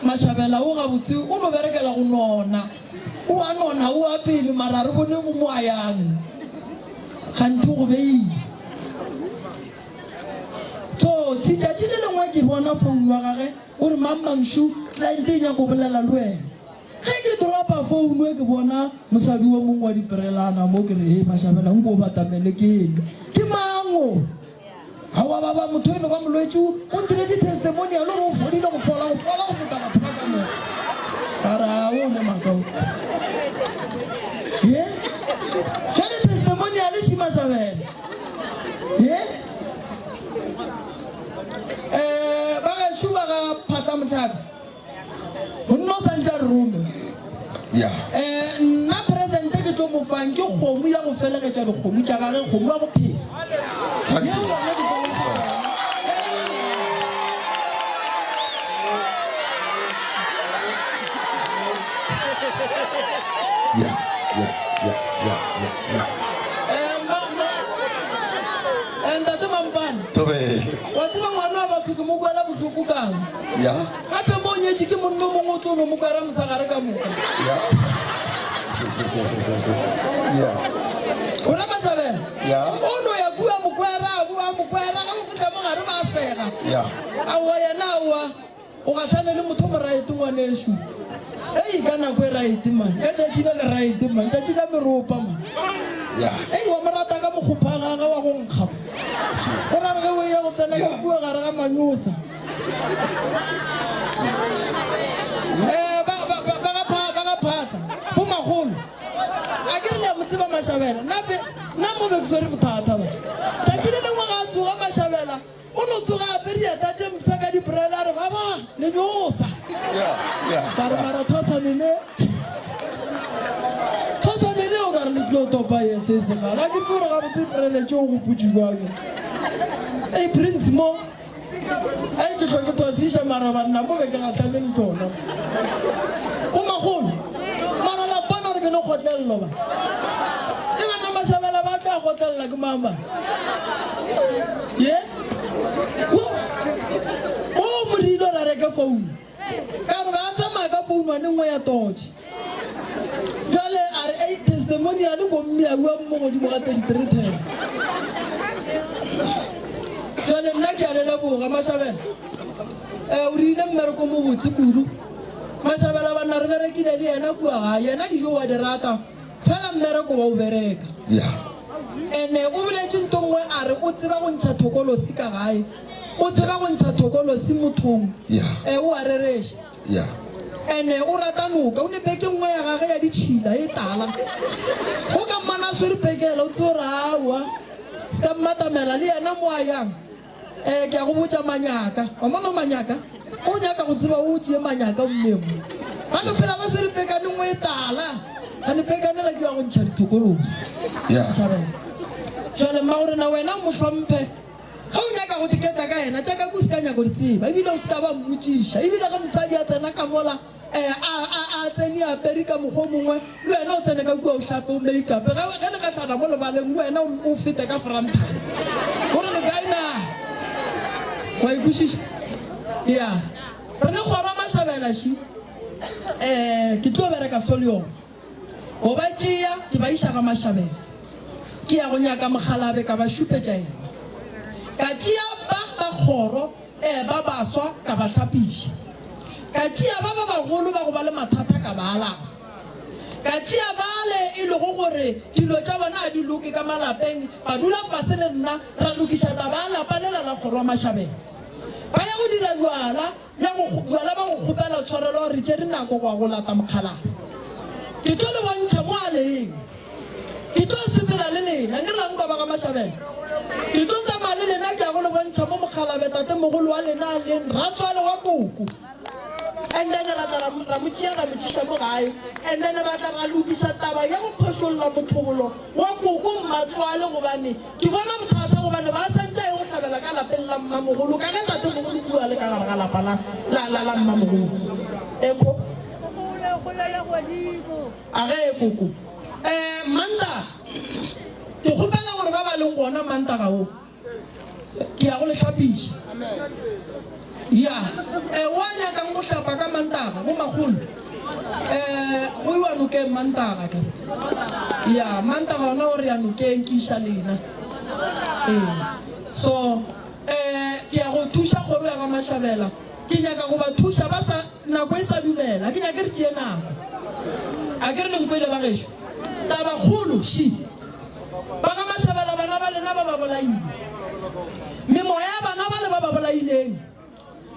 Mashabela o gabotse o no berekela go nona o a nona o a pele mara re bone mo a yang gante go beile so tšatši le lengwe ke bona founu wa gage o re mammanshu cliente e nyako bolela le wena ge ke dropa founu e ke bona mosadi wa mongwe wa diperelana mo ke re Mashabela nko o batamele ke ene ke mango ga wa ba motho eno ba molwetse o ntiretse testimonial ore o fodile go fola go feta batho ba ka mo ka re a o ne makao jale testimonial e šima Mashabela ba gašo ba ga phahla motlhaka monna o santse a re rome Yeah. nna presente ke tlo mofang ke kgomo ya go felegetša dikgomo tša gage kgomo ya go phela yeo yone ke tlo mofa Yeah. ntate mampane Tobe. wa tseba ngwana wa batho ke mo kwela botlhoko kang Yeah. gape mo nyetse ke monno mongwe o tlo no mo kwara mosagare ka moka Yeah. Yeah. ora Mashabela Yeah. o no ya bua mokwera a bua mokwera ga o fitlha mo gare ba sega Yeah. aowa yena aowa o ga tshwane le motho moraete ngwaneso ka nako e raete man ka tšatši la le raete man tšatši la meropa man Yeah. wa morata ka mokgopha gaga wa go nkgapa go ra re ge o ya go tsena ka kua gare ga manyosa ba ga phahla bo magolo a ke re le mo tseba Mashabela nape nna mo beksore bothata ba tatsi le lengwe ga tsoga Mashabela o no tsoga aperiata tse msa ka dibrela re baba le nyosa ba re mara thosanene o ka re le tlo topa ye se se ga ke tsore ga botse brele tse o go putsiwang prince mo ai ke tlo ke tosisha mara banna mo be ke ga tlaleng tsona o magolo mara la bona re ke no khotlello ba e bana Mashabela ba tla khotlella ke mama ye o morido la reka phone ka re ba tsama ka phone wa nngwe ya totse jale are 8 testimonial go mmia bua mo go di mo ga 33 jale nna ke a le boga Mashabela o rile mmereko mo botse kudu Mashabela ba na re berekile le yena bua ga yena dijo wa dirata fela mmereko wa o bereka ene o boletse ntongwe a re o tseba go ntsha thokolosi ka gae o tseba go ntsha thokolosi mothong o a reresha ene o rata noka o ne peke nngwe ya gage ya ditšhila e tala go ka mmana swere pekela o tsore awa se ka mmatamela le yena mo a yang ke a go botsa Manyaka wa mona Manyaka o nyaka go tseba o tšee Manyaka mmemo ga no phela ba swere peka nngwe e tala ga ne pekanela ke ya go ntšha dithokolosi jale mma gore na wena mo tlhomphe ga o nyaka go tiketa ka ena jaaka ko se ka nyako di tseba ebile o se ka ba mmotsiša ebile ga mosadi a tsena ka mola a tsene apere ka mokgwa mongwe le wena o tsene ka kua o tlhape o makeupe ge le ka tlhana mo lebaleng wena o fete ka frontale gore le kae na wa ikwešiša ya re le kgwaba Mashabela shi ke tlo bereka so le yona go ba tšea ke ba iša ga Mashabela ke ya go nyaka Mogalabe ka ba šupetša ena ka tšea ba kgoro ba baswa ka ba hlapiša ka tšea ba bagolo ba go ba le mathata ka ba alafa ka tšea bale e lego gore dilo tša bona a di loke ka malapeng ba dula fase le nna ra lokiša taba a lapa le la kgoro wa Mashabela ba ya go dira jwala ba go kgopela tshwarelo gore tše dinako go a go lata Mokgalabe ke tlo le bontšha mo a leng ke tlo sepela le lena ke rang ka ba ga Mashabela ke tlo tsamaya le lena ke ya go le bontšha mo Mogalabe tate mogolo wa lena a leng ratswale wa koko and then ra mo tšea ra mo tšiša mo gae and then ra tla ra lokiša taba ya go phošolola mophogolo wa koko Mmatswale gobane ke bona bothata gobane ba santša e go hlabela ka lapeng la mmamogolo ka ge tate mogolo bua le ka gare ga lapa la mmamogolo eko a ge koko Mantaga ke kgopela gore ba ba leng gona Mantaga o ke ya go le hlapiša ya wa nyakang go hlapa ka Mantaga mo magolo go iwa nokeng Mantaga ke ya Mantaga ona gore ya nokeng ke iša lena so ke ya go thuša kgoro ya ga Mashabela ke nyaka go ba thuša ba sa nako e sa dumela ke nyaka re tšee nako a ke re lenko ile ba gešo taba kgolo shi ba ga Mashabela bana ba lena ba ba bolaile memoya ya bana ba le ba ba bolaileng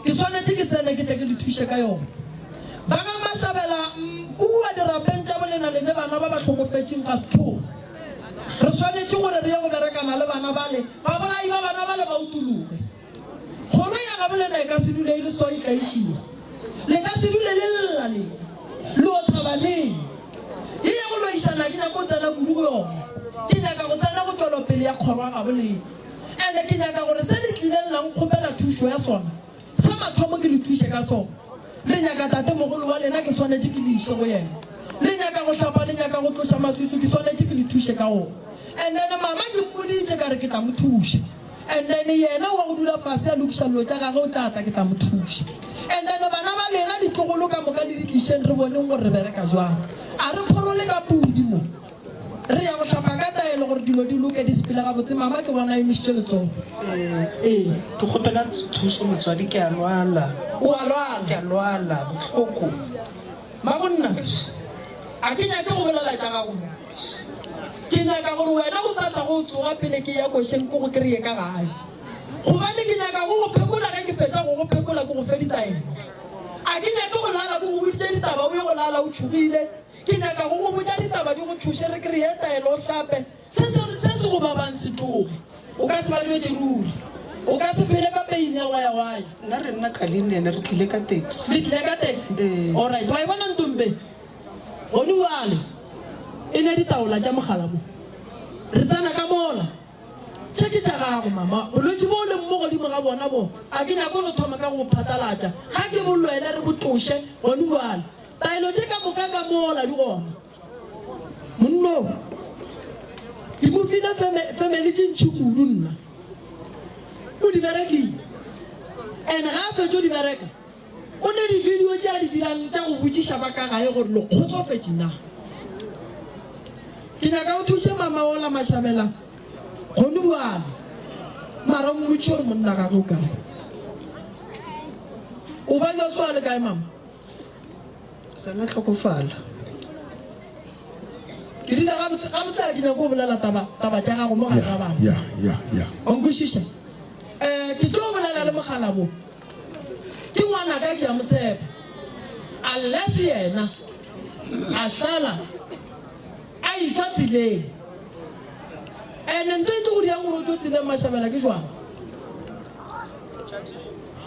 ke tshwanetse ke tsene ke tle ke le thuše ka yona ba ga Mashabela kua dirapeng tša bolena lene bana ba ba tlhokofetseng ka sethogo re tshwanetse gore re ye go berekana le bana bale ba bolai ba bana bale ba utologe kgoro ya ga bolena e ka se dule e le so e kaišia le ka se dule le lela lena le o thabaneng e ya go loišana ke nyaka go tsena kudu go yona ke nyaka go tsena go tšwelopele ya kgoro ga bolena ande ke nyaka gore se le tlileng lang kgopela thušo ya sona sa mathomo ke le thuše ka sona le nyaka tate mogolo wa lena ke swanetse ke le iše go yena le nyaka go hlapa le nyaka go tloša masusu ke swanetse ke le thuše ka gona and then mama ke mmoditše ka re ke tla mo thuša and then yena wa go dula fase a lokiša dilo tša gage o tlatla ke tla mo thuša and then bana ba lena ditlogolo ka moka le ditlišeng re boneng gore re bereka jwang a re phorole ka pudi mo re ya go hlapa ka taelo gore dilo di loke di sepela gabotse mama ke bona e mišitše letsogo ke kgopela thuso motswadi ke a lwala o a lwala ke a lwala bohloko mabonna a ke nyake go bolela tša gago ke nyaka gore wena o sa tla go tsoga pele ke ya košeng ke go kry-e ka gae gobane ke nyaka go go phekola ge ke fetša go go phekola ke go fe ditaelo a ke nyake go lala ke go boditše ditaba o ye go lala o tšhogile ke nyaka go go botša ditaba di go thuše re kry-e taelo o hlape se se go ba bang se tloge o ka se ba jwetse ruri o ka se phele ka peine ya waya nna re nna Khalini ene re tlile ka taxi le tlile ka taxi alright wa e bona ntombe gone wale e ne ditaola tša mogala mo re tsena ka mola tšheke tša gago mama bolwetse bo le mo godimo ga bona bo a ke nyako go thoma ka go phatalatša ga ke bolwele re botloše gone wale taelo tše ka moka ka mola di gona monno ke mo file family tše ntšhi kudu nna o di berekile and gape tšo di bereka o ne di-video tše a di dirang tša go botšiša ba ka gae gore le kgotsofetse na ke nyaka o thuše mama ola Mashabela gone bjale mara mmotše gore monna gage o kae o ba jo soa le kae mama sana tlhokofala ke rile gabotse ke nyako go bolela taba tša gago mo gare ga bana o nkwešiša ke tlo bolela le mogala bo ke ngwana ka ke ya motshepa unless yena a šala a itwa tseleng ande nto e tlo go diang gore o tlo tseleng Mashabela ke jwang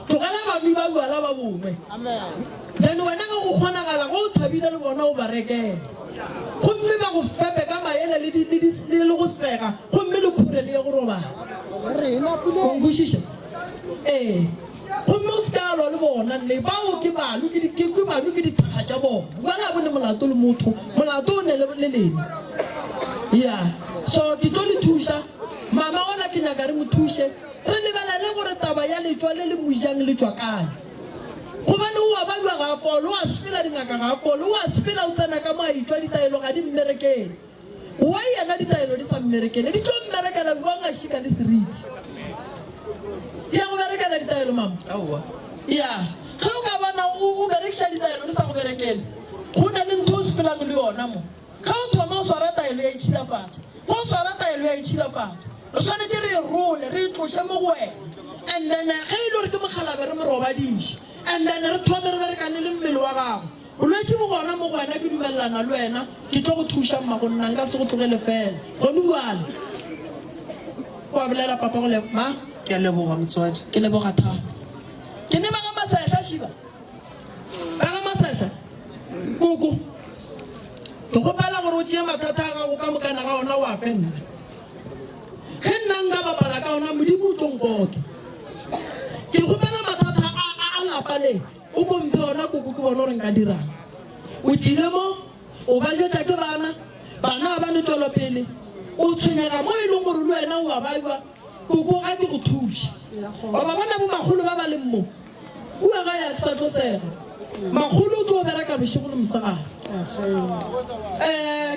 tlogela banwi ba jwala ba bongwe then wena ka go kgonagala go o thabile le bona o ba rekela gomme ba go fepe ka maele le go sega gomme le khure le ye go robala onkwešiša gomme o se ka alwa le bona nne bao ke balo ke dithakga tša bona bala bone molato le motho molato o ne le lene ya so ke tlo le thuša mama ona ke nyaka re mo thuše re lebelele gore taba ya letswa le le mojang le tswa kae gobane o a bajwa ga folo o a sepela dingaka ga folo o a sepela o tsena ka mo a itswa ditaelo ga di mmerekele wa yena ditaelo di sa mmerekele di tlo mmerekela bjang a šika le seriti ya go berekela ditaelo mama ya ge o ka bona o berekiša ditaelo di sa go berekele go na le ntho o sepelang le yona mo ge o thoma o swara taelo ya itšhilafatša go o swara taelo ya itšhilafatša re swanetse re e role re e tloše mo go wena and then ge e le gore ke mogalabe re mo robadiše and then re thome re berekane le mmele wa gago bolwetse bo gona mo go wena ke dumelelana le wena ke tlo go thuša mmago nna nka se go tlogele fela gone jale go a bolela papa go ma ke a leboga motswadi ke leboga thata ke ne ba ga masehla šiba ba ga masehla koko ke gopela gore o tšea mathata a gago ka mokana ga ona o a fe nna ge nna nka bapala ka ona modimo o tlonkota ke gopela mathata a lapa le o komphe ona koko ke bona gore nka dirang o tlile mo o ba jetša ke bana ba le tswelopele o tshwenyega mo e leng gore le wena o a bajwa koko ga ke go thuša ba bona bo magolo ba ba leng mo o ga ya ke sa tlo sega magolo o tlo bereka bošego le mosegare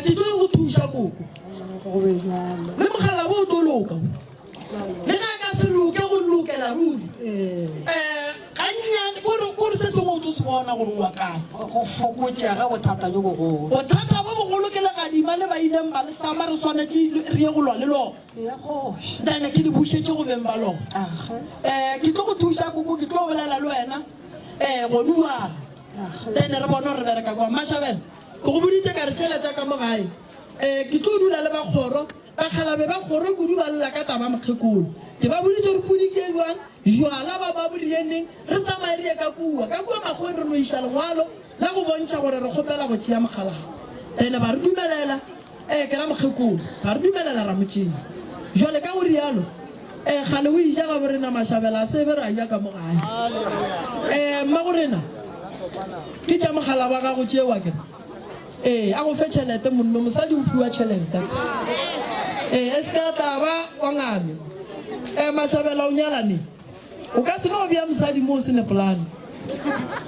ke tlo go thuša koko le mogala bo o tlo loka le ga ka se loke go lokela ruri gannyane kore se sengwe o tlo se bona gore oa kae go fokotšega bothata jo bogolo bothata bo bogolo ke legadima le ba ileng ba letlama re swanetse re ye go lwa le lona then ke di bušetse go beng ba lona ke tlo go thuša koko ke tlo bolela le wena gone jale then re bone gore re bereka kwa Mashabela ke go boditse ka re tšheletša ka mo gae ke tlo dula le bakgoro bakgalabe ba kgoro kudu ba lela ka taba mokgekolo ke ba boditse gore pudi ke jwang jwala ba ba bodieneng re tsamaye re ye ka kua magong re no iša lengwalo la go bontšha gore re kgopela go tšea mogalaga then ba re dumelela ke ra mokgekolo ba re dumelela ra motšheng jwale ka go rialo gale o ija ga borena Mashabela a sebe re a ja ka mo gae mma gorena ke tša mogala wa gago tšewa kere a go fe tšhelete monno mosadi o fiwa tšhelete e se ka taba wa ngame Mashabela o nyalane o ka se no bja mosadi mo o se ne polane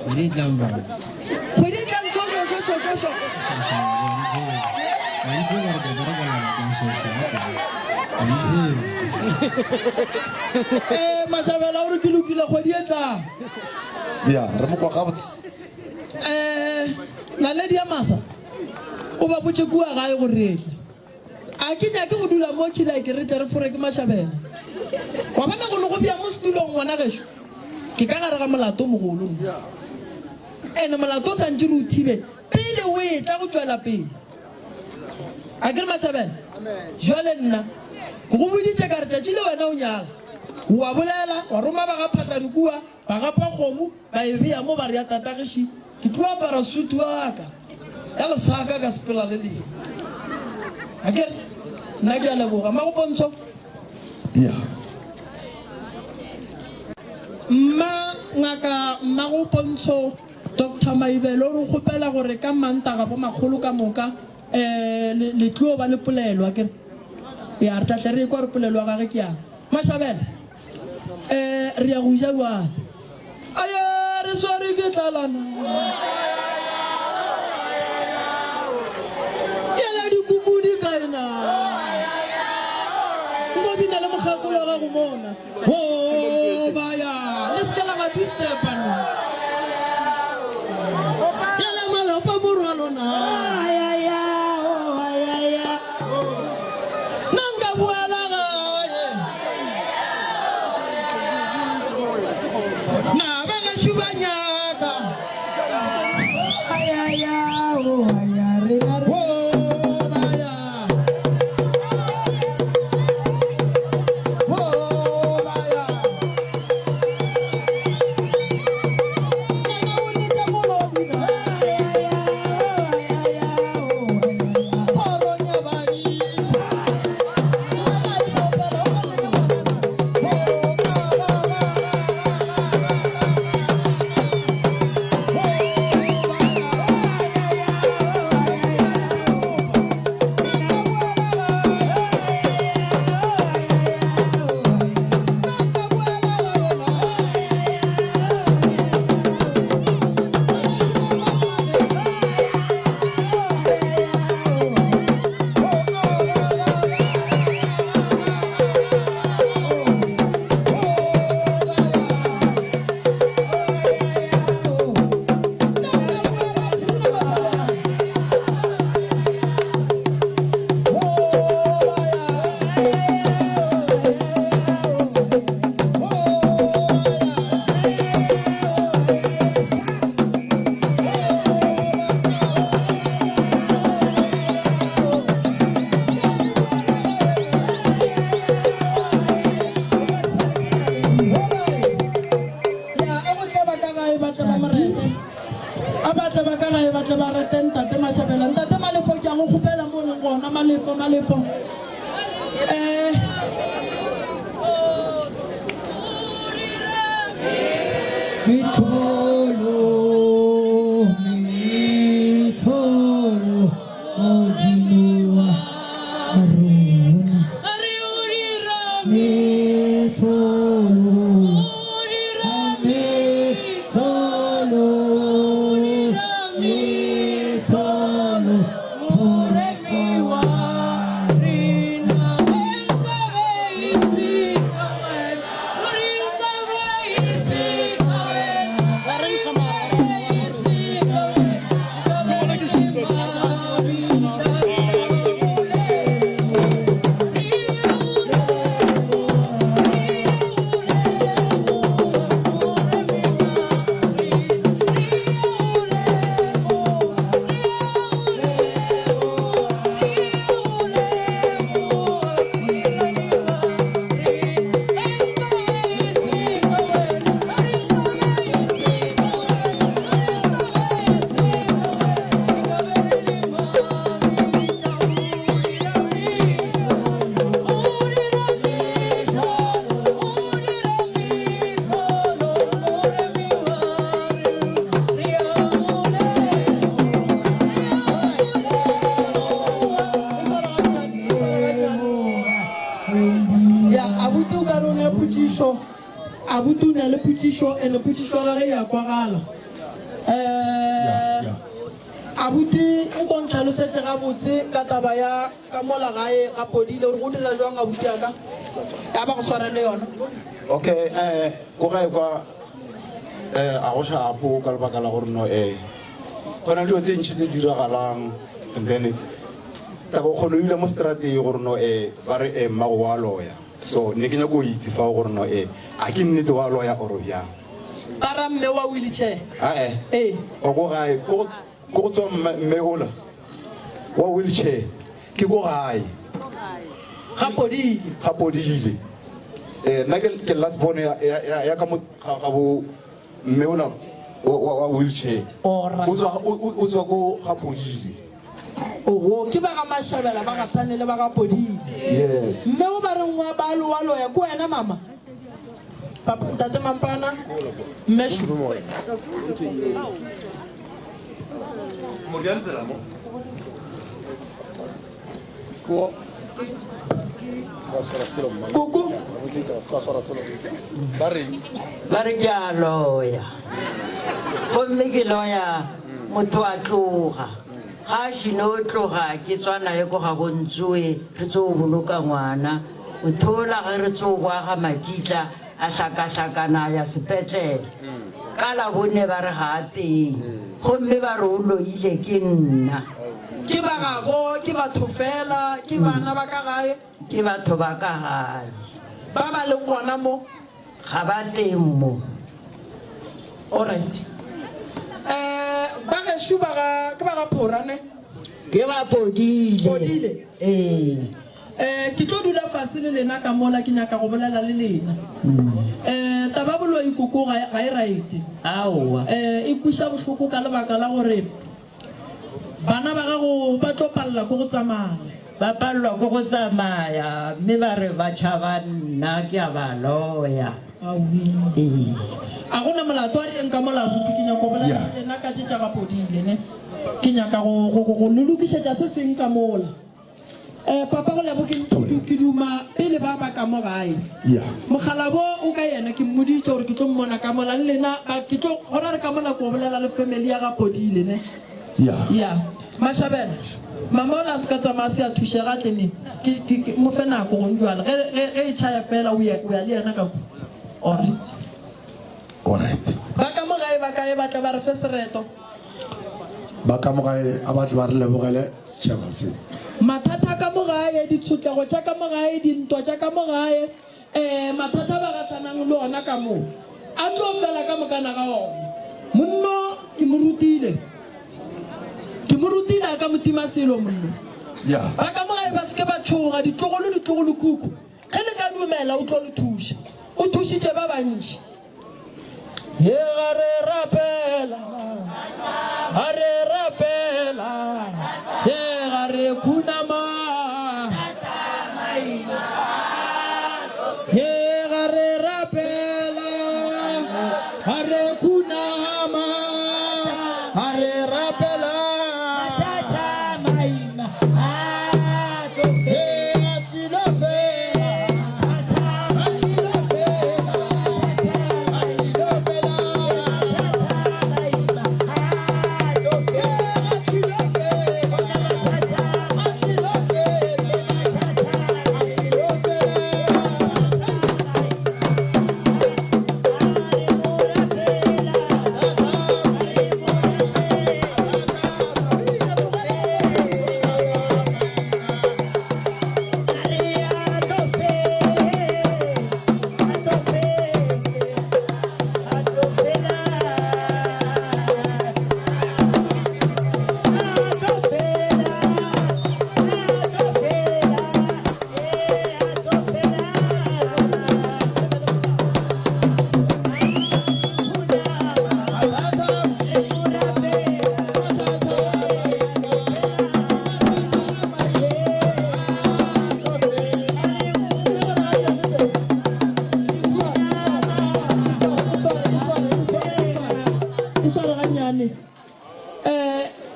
kgwedi e tlang soso Mashabela o re ke lokile kgwedi e tlang ya re mo kwa gabotse naledi ya masa o ba botse kua gae go retle a ke nyake go dula mo ke like re tle re fore ke Mashabela wa bona go le go bja mo setulong ngwana gešo ke ka gare ga molato mogolo ene molato o santse re o thibe pele o e tla go tswela pele a ke re Mashabela jwale nna go boditse ka re tšatši le wena o nyala wa bolela wa roma ba ga phatlane kua ba gapa kgomo ba e beya mo ba re ya tatagiši ke tlo apara sutu wa ka ya lesaka ka sepela le leng akere nna ke a leboga magopontsho mma ngaka mmagopontsho Dr. Maibelo o kgopela gore ka mantaga bo magolo ka moka le tlo ba le polelo akere ya re tla re kwa re polelo ga ge ke ya Mashabela re ya go ja wa aya re sware ke tlalana yela di kukudi kaina ngo bina le mogakolo ga go mona ho baya le se la ga distepana yela malopa morwalo na nanga buela ga na ba ga shubanyaka malefo abutu na le putisho e le putisho ga ya kwagala abuti o kontlhalosetse ga botse ka taba ya ka mola gae ga podile gore go dira jwang abuti aka ya ba go swara le yona okay go gae kwa a go shapo ka lebaka la gore no gona dilo tse ntšhi tse diragalang and then taba o kgone o ile mo strateng gore no ba re mmago wa loya so ne ke nyako o itse fa gore no a ke nnete wa loya oro bjang bara mme wa wheelchair o go gae go go tswa mme ola wa wheelchair ke go gae gapodile nna ke last bone ya ka mo ga bo mme ona wa wheelchair o tswa ko gapodile oho ke ba ga Mashabela ba ga tsanele ba ga Podile yes mme o ba reng wa ba lo ya ko wena mama papa tate Mampana mmeshu kuku ba re ke a loya gomme ke loya motho a tloga ga a šhino o tloga ke tswana ye ko ga bontsoe re tse o boloka ngwana o thola ge re tse o boaga makitla a hlakahlakana ya sepetlele ka labone ba re ga a teng gomme ba re o loile ke nna ke ba gago ke batho fela ke bana ba ka gae ke batho ba ka gae ba ba leng gona mo ga ba teng mo alright ba gešo ke ba ga Phorane ke ba Podile ke tlo dula fase le lena ka mola ke nyaka go bolela le lena taba boloi koko ga e right aowa e kuša bohloko ka lebaka la gore bana ba gago ba tlo palela ko go tsamaya ba palelwa ko go tsamaya mme ba re ba tšhaba nna ke a ba loya a gona molato a reng ka molabuti ke nyaka go bolela le lena ka tšetša ga Podile ne ke nyaka go lolokišetša se seng ka mola papa go lebo ke duma pele ba ba ka mo gae mogala bo o ka yena ke mmoditše gore ke tlo mmona ka mola le lena gona re ka mola ko bolela le family ya ga Podile ne ya Mashabela mama ona se ka tsamaya se a thušega tleneng ke mo fe nako go njwale ge e tšhaya fela o ya le yena ka alright ba ka mo gae ba kae batla ba re fe sereto ba ka mo gae a batho ba re lebogele setšhaba se mathata ka mo gae ditshotlego tša ka mo gae dintwa tša ka mo gae mathata ba gatsanang le ona ka moo a tlo fela ka mokana ga ona monno ke mo rutile a ka motima selo monno ba ka mo gae ba seke ba tšhoga ditlogolo kuku ge le ka dumela o tlo le thuša o thušitše ba bantši ye ga re rapela ye ga re khunama ye ga re rapela ga re khunama ga re rapela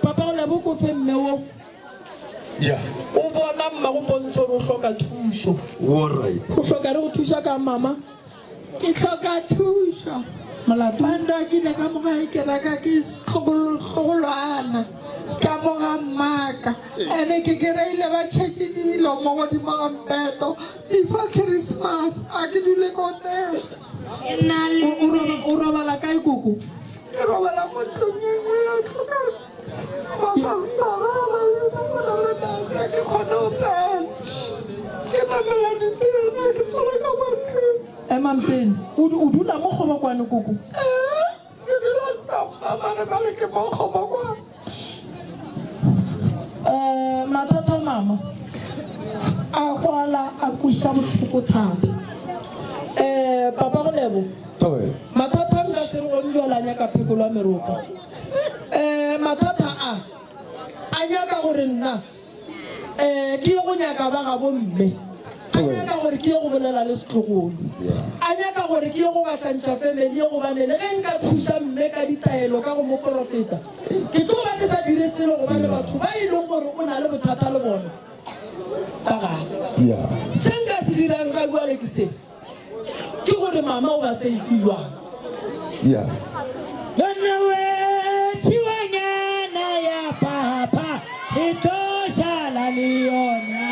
papa o lebo ko fe mmeo o bona mma go bontsha gore o hloka thuso o hloka re go thusa ka mama ke hloka thuso banda ke le ka mogae ke reka ke tlogolwana ka moga mmaka ene ke kereile ba tšhetše dilo mo godimo ga mpeto before Christmas a ke dule ko teng o robala kae koko ke robala mo tlong e nngwe ya tlhoka mapastarara ke kgone go tsena ke namela ditsena ke tsala ka baneng Mampeni o dula mo kgobokwane koko ke dula stampa mare bale ke mo kgobokwane mathata mama a go utlwala a kusha botlhoko thata. Papa go lebo mathata nka se re go njwalanya ka phekolo ya meropa. Mathata a nyaka gore nna ke ye go nyaka ba ga bomme, a nyaka gore ke ye go bolela le setlogolo, a nyaka gore ke ye go basantšha family ye go banele ge nka thuša mme ka ditaelo ka go mo profeta ke tlo ba ke sa dire selo go bane batho ba e leng gore o na le bothata le bona ba gae. Se nka se dirang ka buale ke se ke gore mama o ba seifiwang Chiwanyana ya papa, itoshala liona.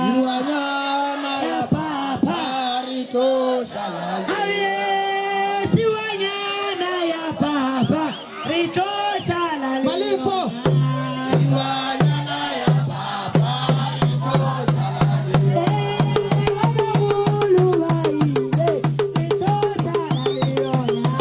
Chiwanyana ya papa, itoshala liona. Chiwanyana ya papa, itoshala liona. Malifo. Chiwanyana ya papa, itoshala liona. Itoshala liona.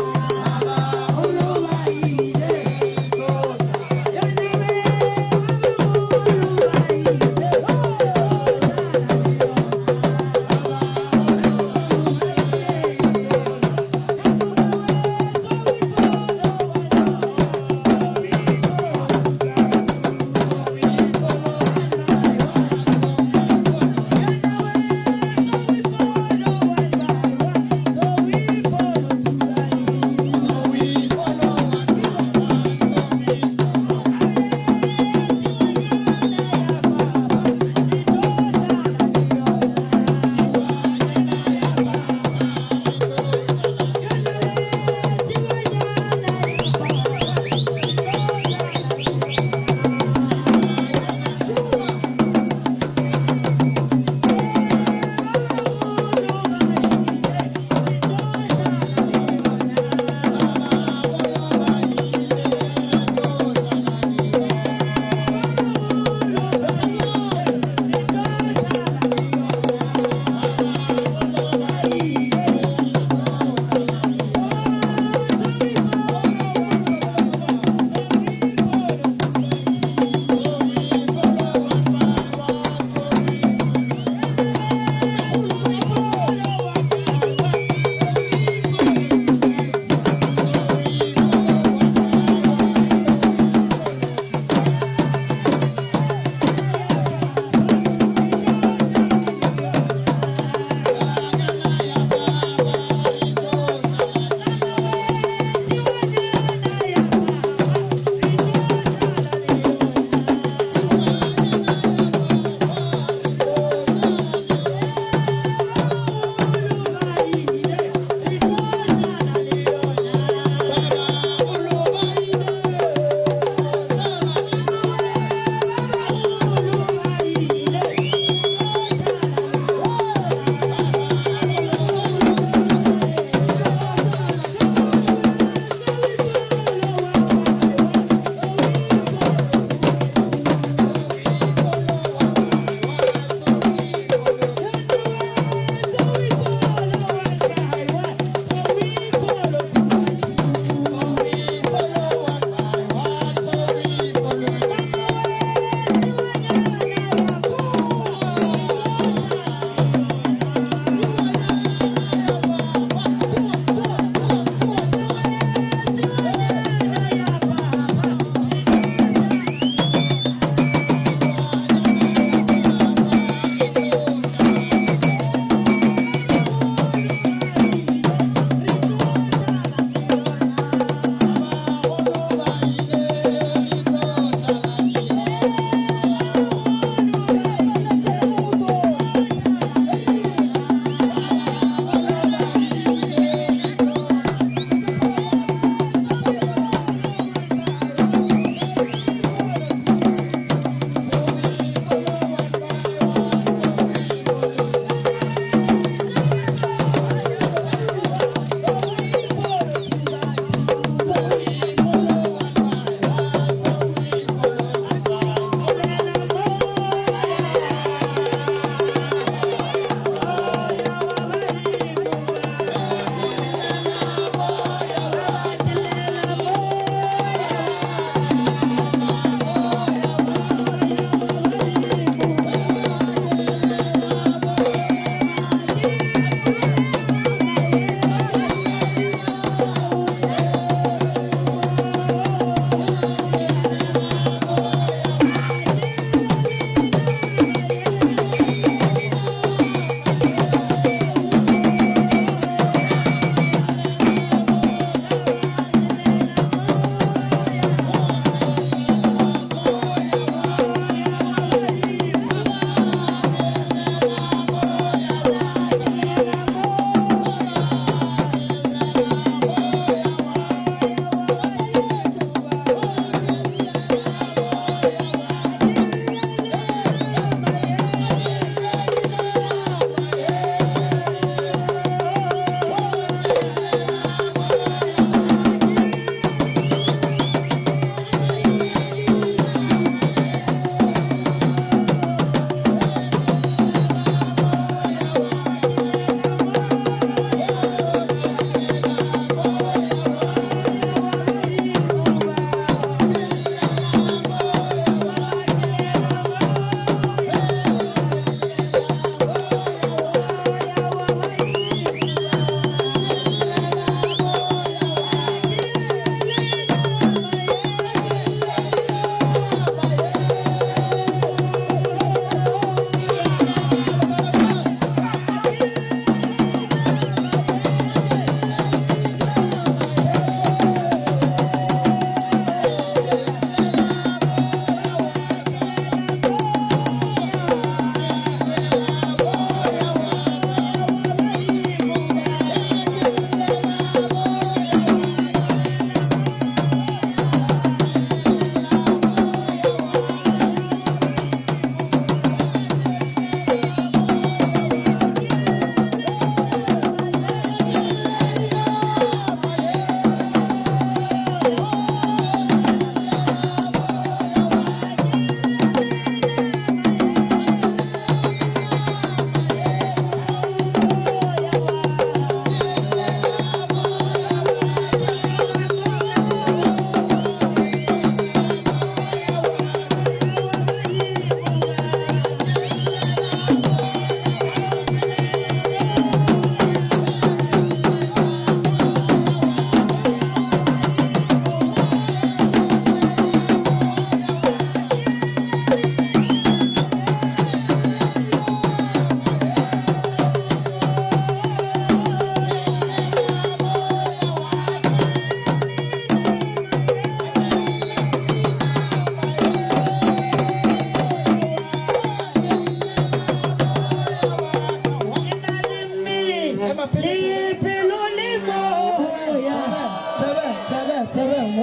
Yeah.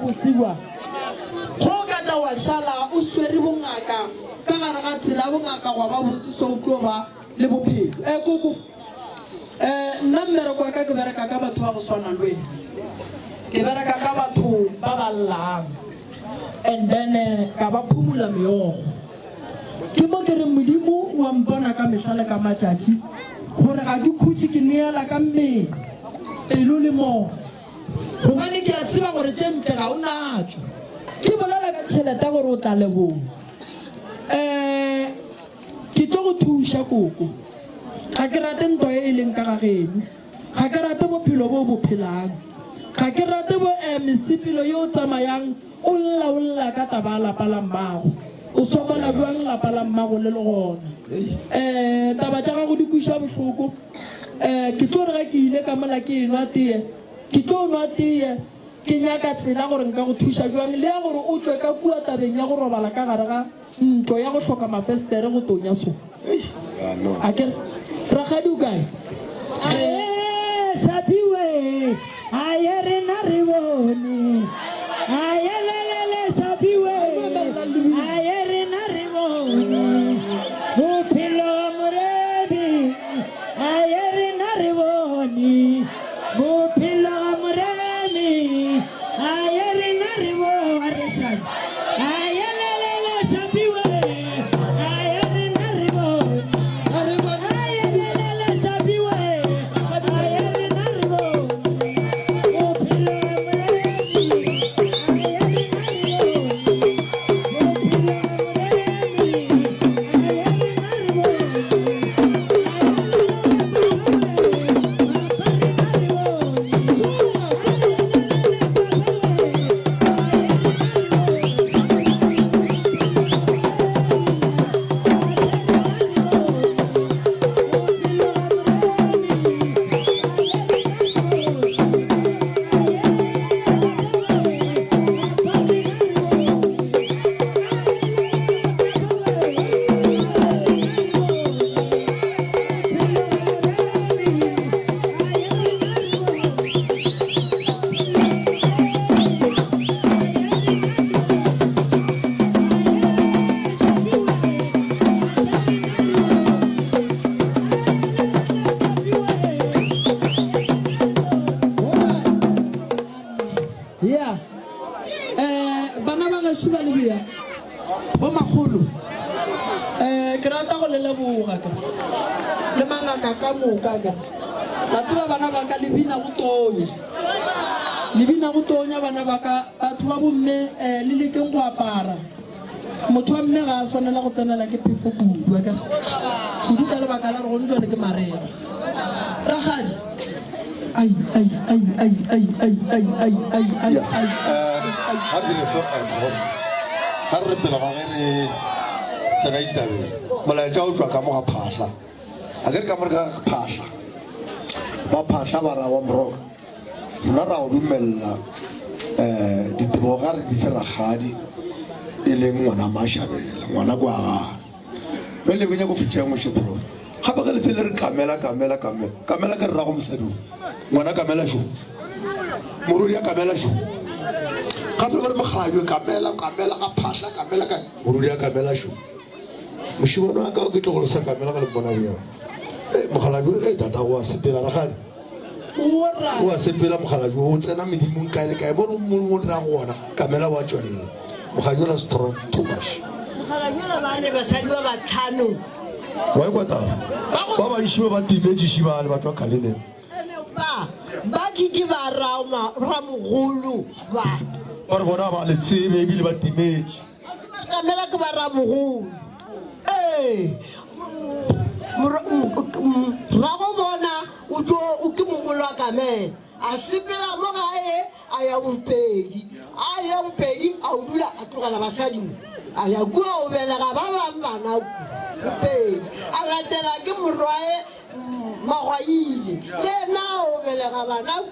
bosiwa go ka tla wa shala o swere bongaka ka gare ga tsela bongaka go ba bosiso o tlo ba le bophelo koko nna mmereko ka ke bereka ka batho ba go swana le wena ke bereka ka batho ba ba llang and then ka ba phumula meogo ke mo ke re modimo wa mpona ka mehlale ka matšatši gore ga ke khutše ke neela ka mmele pelo le moo gobane ke a tseba gore tše ntle ga o natso ke bolela ka tšhelete gore o tla lebong ke tlo go thuša koko ga ke rate ntwa e e leng ka gageno ga ke rate bophelo bo bo phelang ga ke rate bo mesepelo yo o tsamayang o lla ka taba lapa la mmago o sokola jwang lapa la mmago le le gona taba tša gago di kuša bohloko ke tlo re ga ke ile ka mola ke enwa tee ke tlo nwa tee ke nyaka tsela gore nka go thuša jwang le ya gore o tswe ka kua tabeng ya go robala ka gare ga ntlo ya go hloka mafestere go tonya so a ke ragadi o kae Sapiwe aye rena re bone aye lelele sapiwe aye rena re bone bophelo morebi aye rena re bone bophelo moremi aye rena re bone aye lelele sapiwe aye rena re bone aye lelele sapiwe aye rena re bone bophelo moremi ngaka ka moka ka la tseba bana ba ka lebina go tonya bana ba ka batho ba bomme le lekeng go apara motho wa mme ga a swanela go tsenela ke phefo kudu ka kudu ka lebaka la re go ntjwane ke marega ragadi ha re pela ga re tsena itabe molaetsa o tswa ka mo ga phahla a ke re ka more ka phahla ba phahla ba ra wa moroka rona ra go dumella ditebogo ga re di feragadi e leng ngwana mashabela ngwana kwa ga pele benya go fitšeng mošeprof gape ge lefele re kamela ka re ra go mosadong ngwana kamela šo moruri ya kamela šo gape ba re mogajwe kamela ka phahla kamela ka moruri ya kamela šo mošimano wa ka o ke tlo go losa kamela ga le bona bjang mogalabi tatago wa sepela ragadi o a sepela mogalabi o tsena medimong kae le kae bone mo dirang gona kamela wa tswelela mogalabi o la strong too much basadi ba batlhano wa e kwataba ba baešime ba timetšešibale batho ba kgaleneng ba keke ba ramogolo ba gore bona ba le tsebe ebile ba timetše kamela ke ba ramogolo rago bona o ke mogolo wa kamela a sepela mo gae a ya bopedi a o dula a tlogela basading a ya kua o belega ba bang bana bopedi a latela ke morwae magwaile le na o belega bana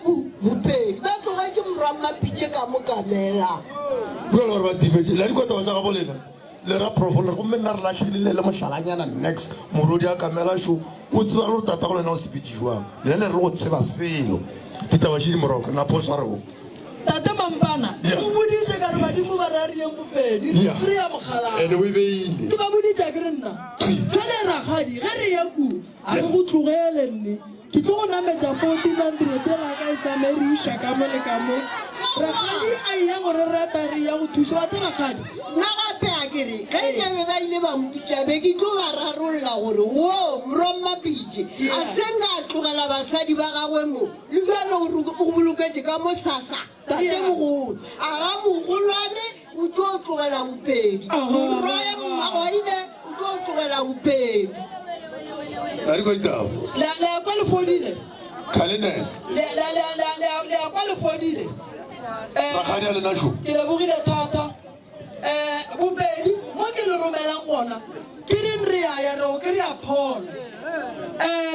bopedi ba tlogetse morwa mapitše ka mo kamela buela gore ba timetše la dikotaba tsa ga bolena le ra profole gomme nna re latlhile le mošalanyana next morodi a kamela šo o tseba le o tata go lena o sepetši jwang lene re le go tseba selo ditabaše di moroko na phosa reo tate mampana o boditše ka re badimo ba rarieng bopedi re ya mogalaane o e beile ke ba boditša ke re nna jale ragadi ge re ya ku a re go tlogele nne ke tlo go nametša 1400 pela ka e tsamae re uša ka mo le ka mo ragadi a ya gore rata re ya go thusa wa tse ragadi nna gape a kere ge nyabe ba ile ba mpitša be ke tlo ba rarolola gore wo mrommapitše a senka a tlogela basadi ba gagwe mo le jalo gore o boloketse ka mo sasa tate mogolo a ga mogolwane o tlo o tlogela bopedi moroye mmagwaile o tlo o tlogela bopedi a di koitabo le ya kwa lefodile kgalenene le ya kwa lefodile ragadi a lena šo ke lebogile thata bopedi mo ke le romelang gona ke reng re ya reo ke re ya pholo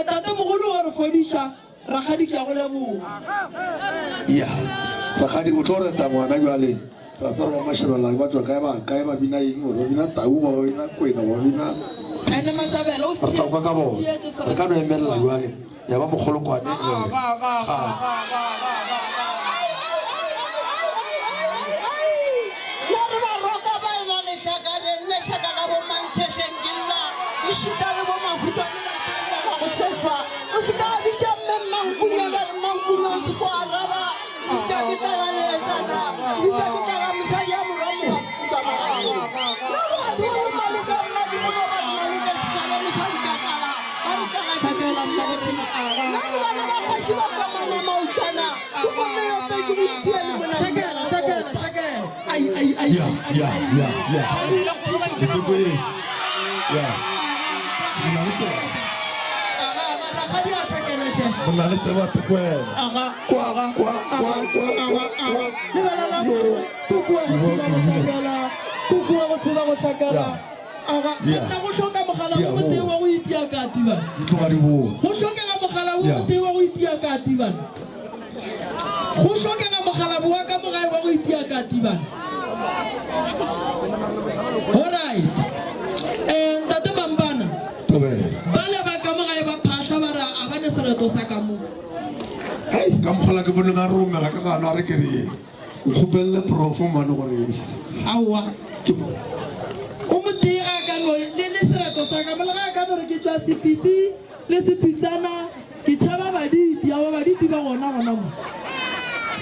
tate mogolo wa re fodiša ragadi ke ya go leboga ya ragadi o tlo reta ngwana jale ra tsa re ba mašhabela ba tswa kae ba bina eng gore ba bina tau ba bina kwena ba bina ene mašhabela re tsauka ka bona re ka no emelela jale ya ba mogolokwane Mona le tseba tekwela kukua go tseba go tlhakela nna go tlhoka mogala o motee wa go itia ka atibana go tlhokega mogala o motee wa go itia ka atibana go tlhokega mogala boa ka mogae wa go itia ka atibana alright ntate mampana ba le ba ka mogae ba phahla ba ra a bane sereto sa ka mo ka mogala ke bone ga romela ka gano a re kere nkgopelele profo mane gore aowa o motee ga ka no le sereto sa ka mole ga ka no re ke tswa sepitsi le sepitsana ke tšhaba baditi aba baditi ba gona mo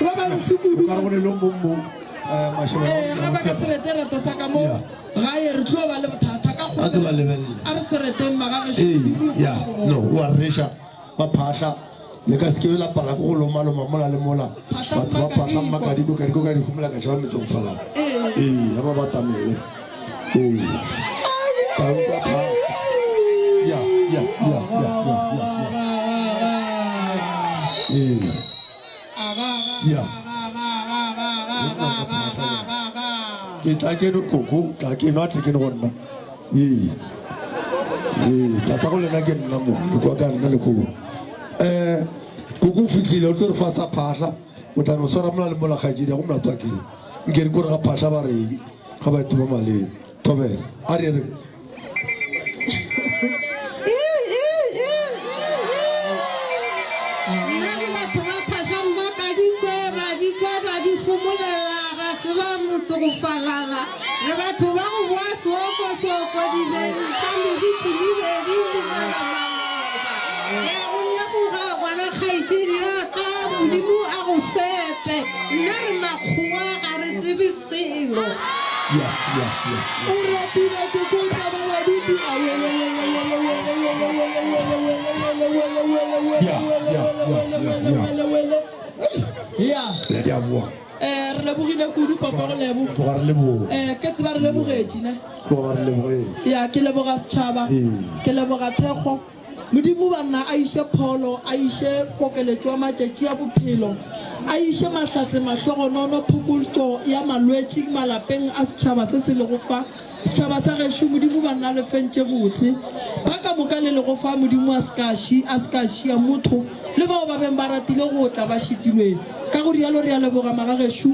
ba ba nsikudu ka gore le mo ga ba ka seretereto sa ka mo ga e re tlo ba le bothata ka go a ke ba lebelle a re se reteng magage ya no wa resha ba phasha le ka ske la pala go lo malo mamola le mola batho ba phasha makadi go ka di humela ka shaba metso fala ha ba batamele ka utlwa pha ya ke tla ke no koko ka ke no tle ke no gonna tata go lena ke nna mo go ka nna le koko koko fitlile o tlo re fa sa phasha o tla no sora mola le mola khaji go mna twa ke ke re go re ga phasha ba re ga ba tuba male tobe a re re go falala re batho ba go bua soko dibeng tsa mediti di be di bugala ya go ya go ga gwana kgaitsedi ya ka modimo a go fepe nna re makgowa ga re tsebe selo o ratile ke go tshaba baditi ya bua re lebogile kudu papa re lebo ke tseba re lebogetse ne ya ke leboga setšhaba ke leboga thekgo modimo banna a iše pholo a iše kokeletso ya matšatši ya bophelo a iše mahlatse mahlogonono phokotšo ya malwetši malapeng a setšhaba se se lego fa setšhaba sa gešo modimo banna le fentše botse ba ka moka le lego fa modimo a ska šia motho le bao ba beng ba ratile go tla ba šetilweng ka go rialo re a leboga magagešo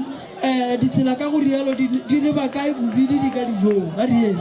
ditsela ka go rialo di leba kae bobedi di ka dijong ga riena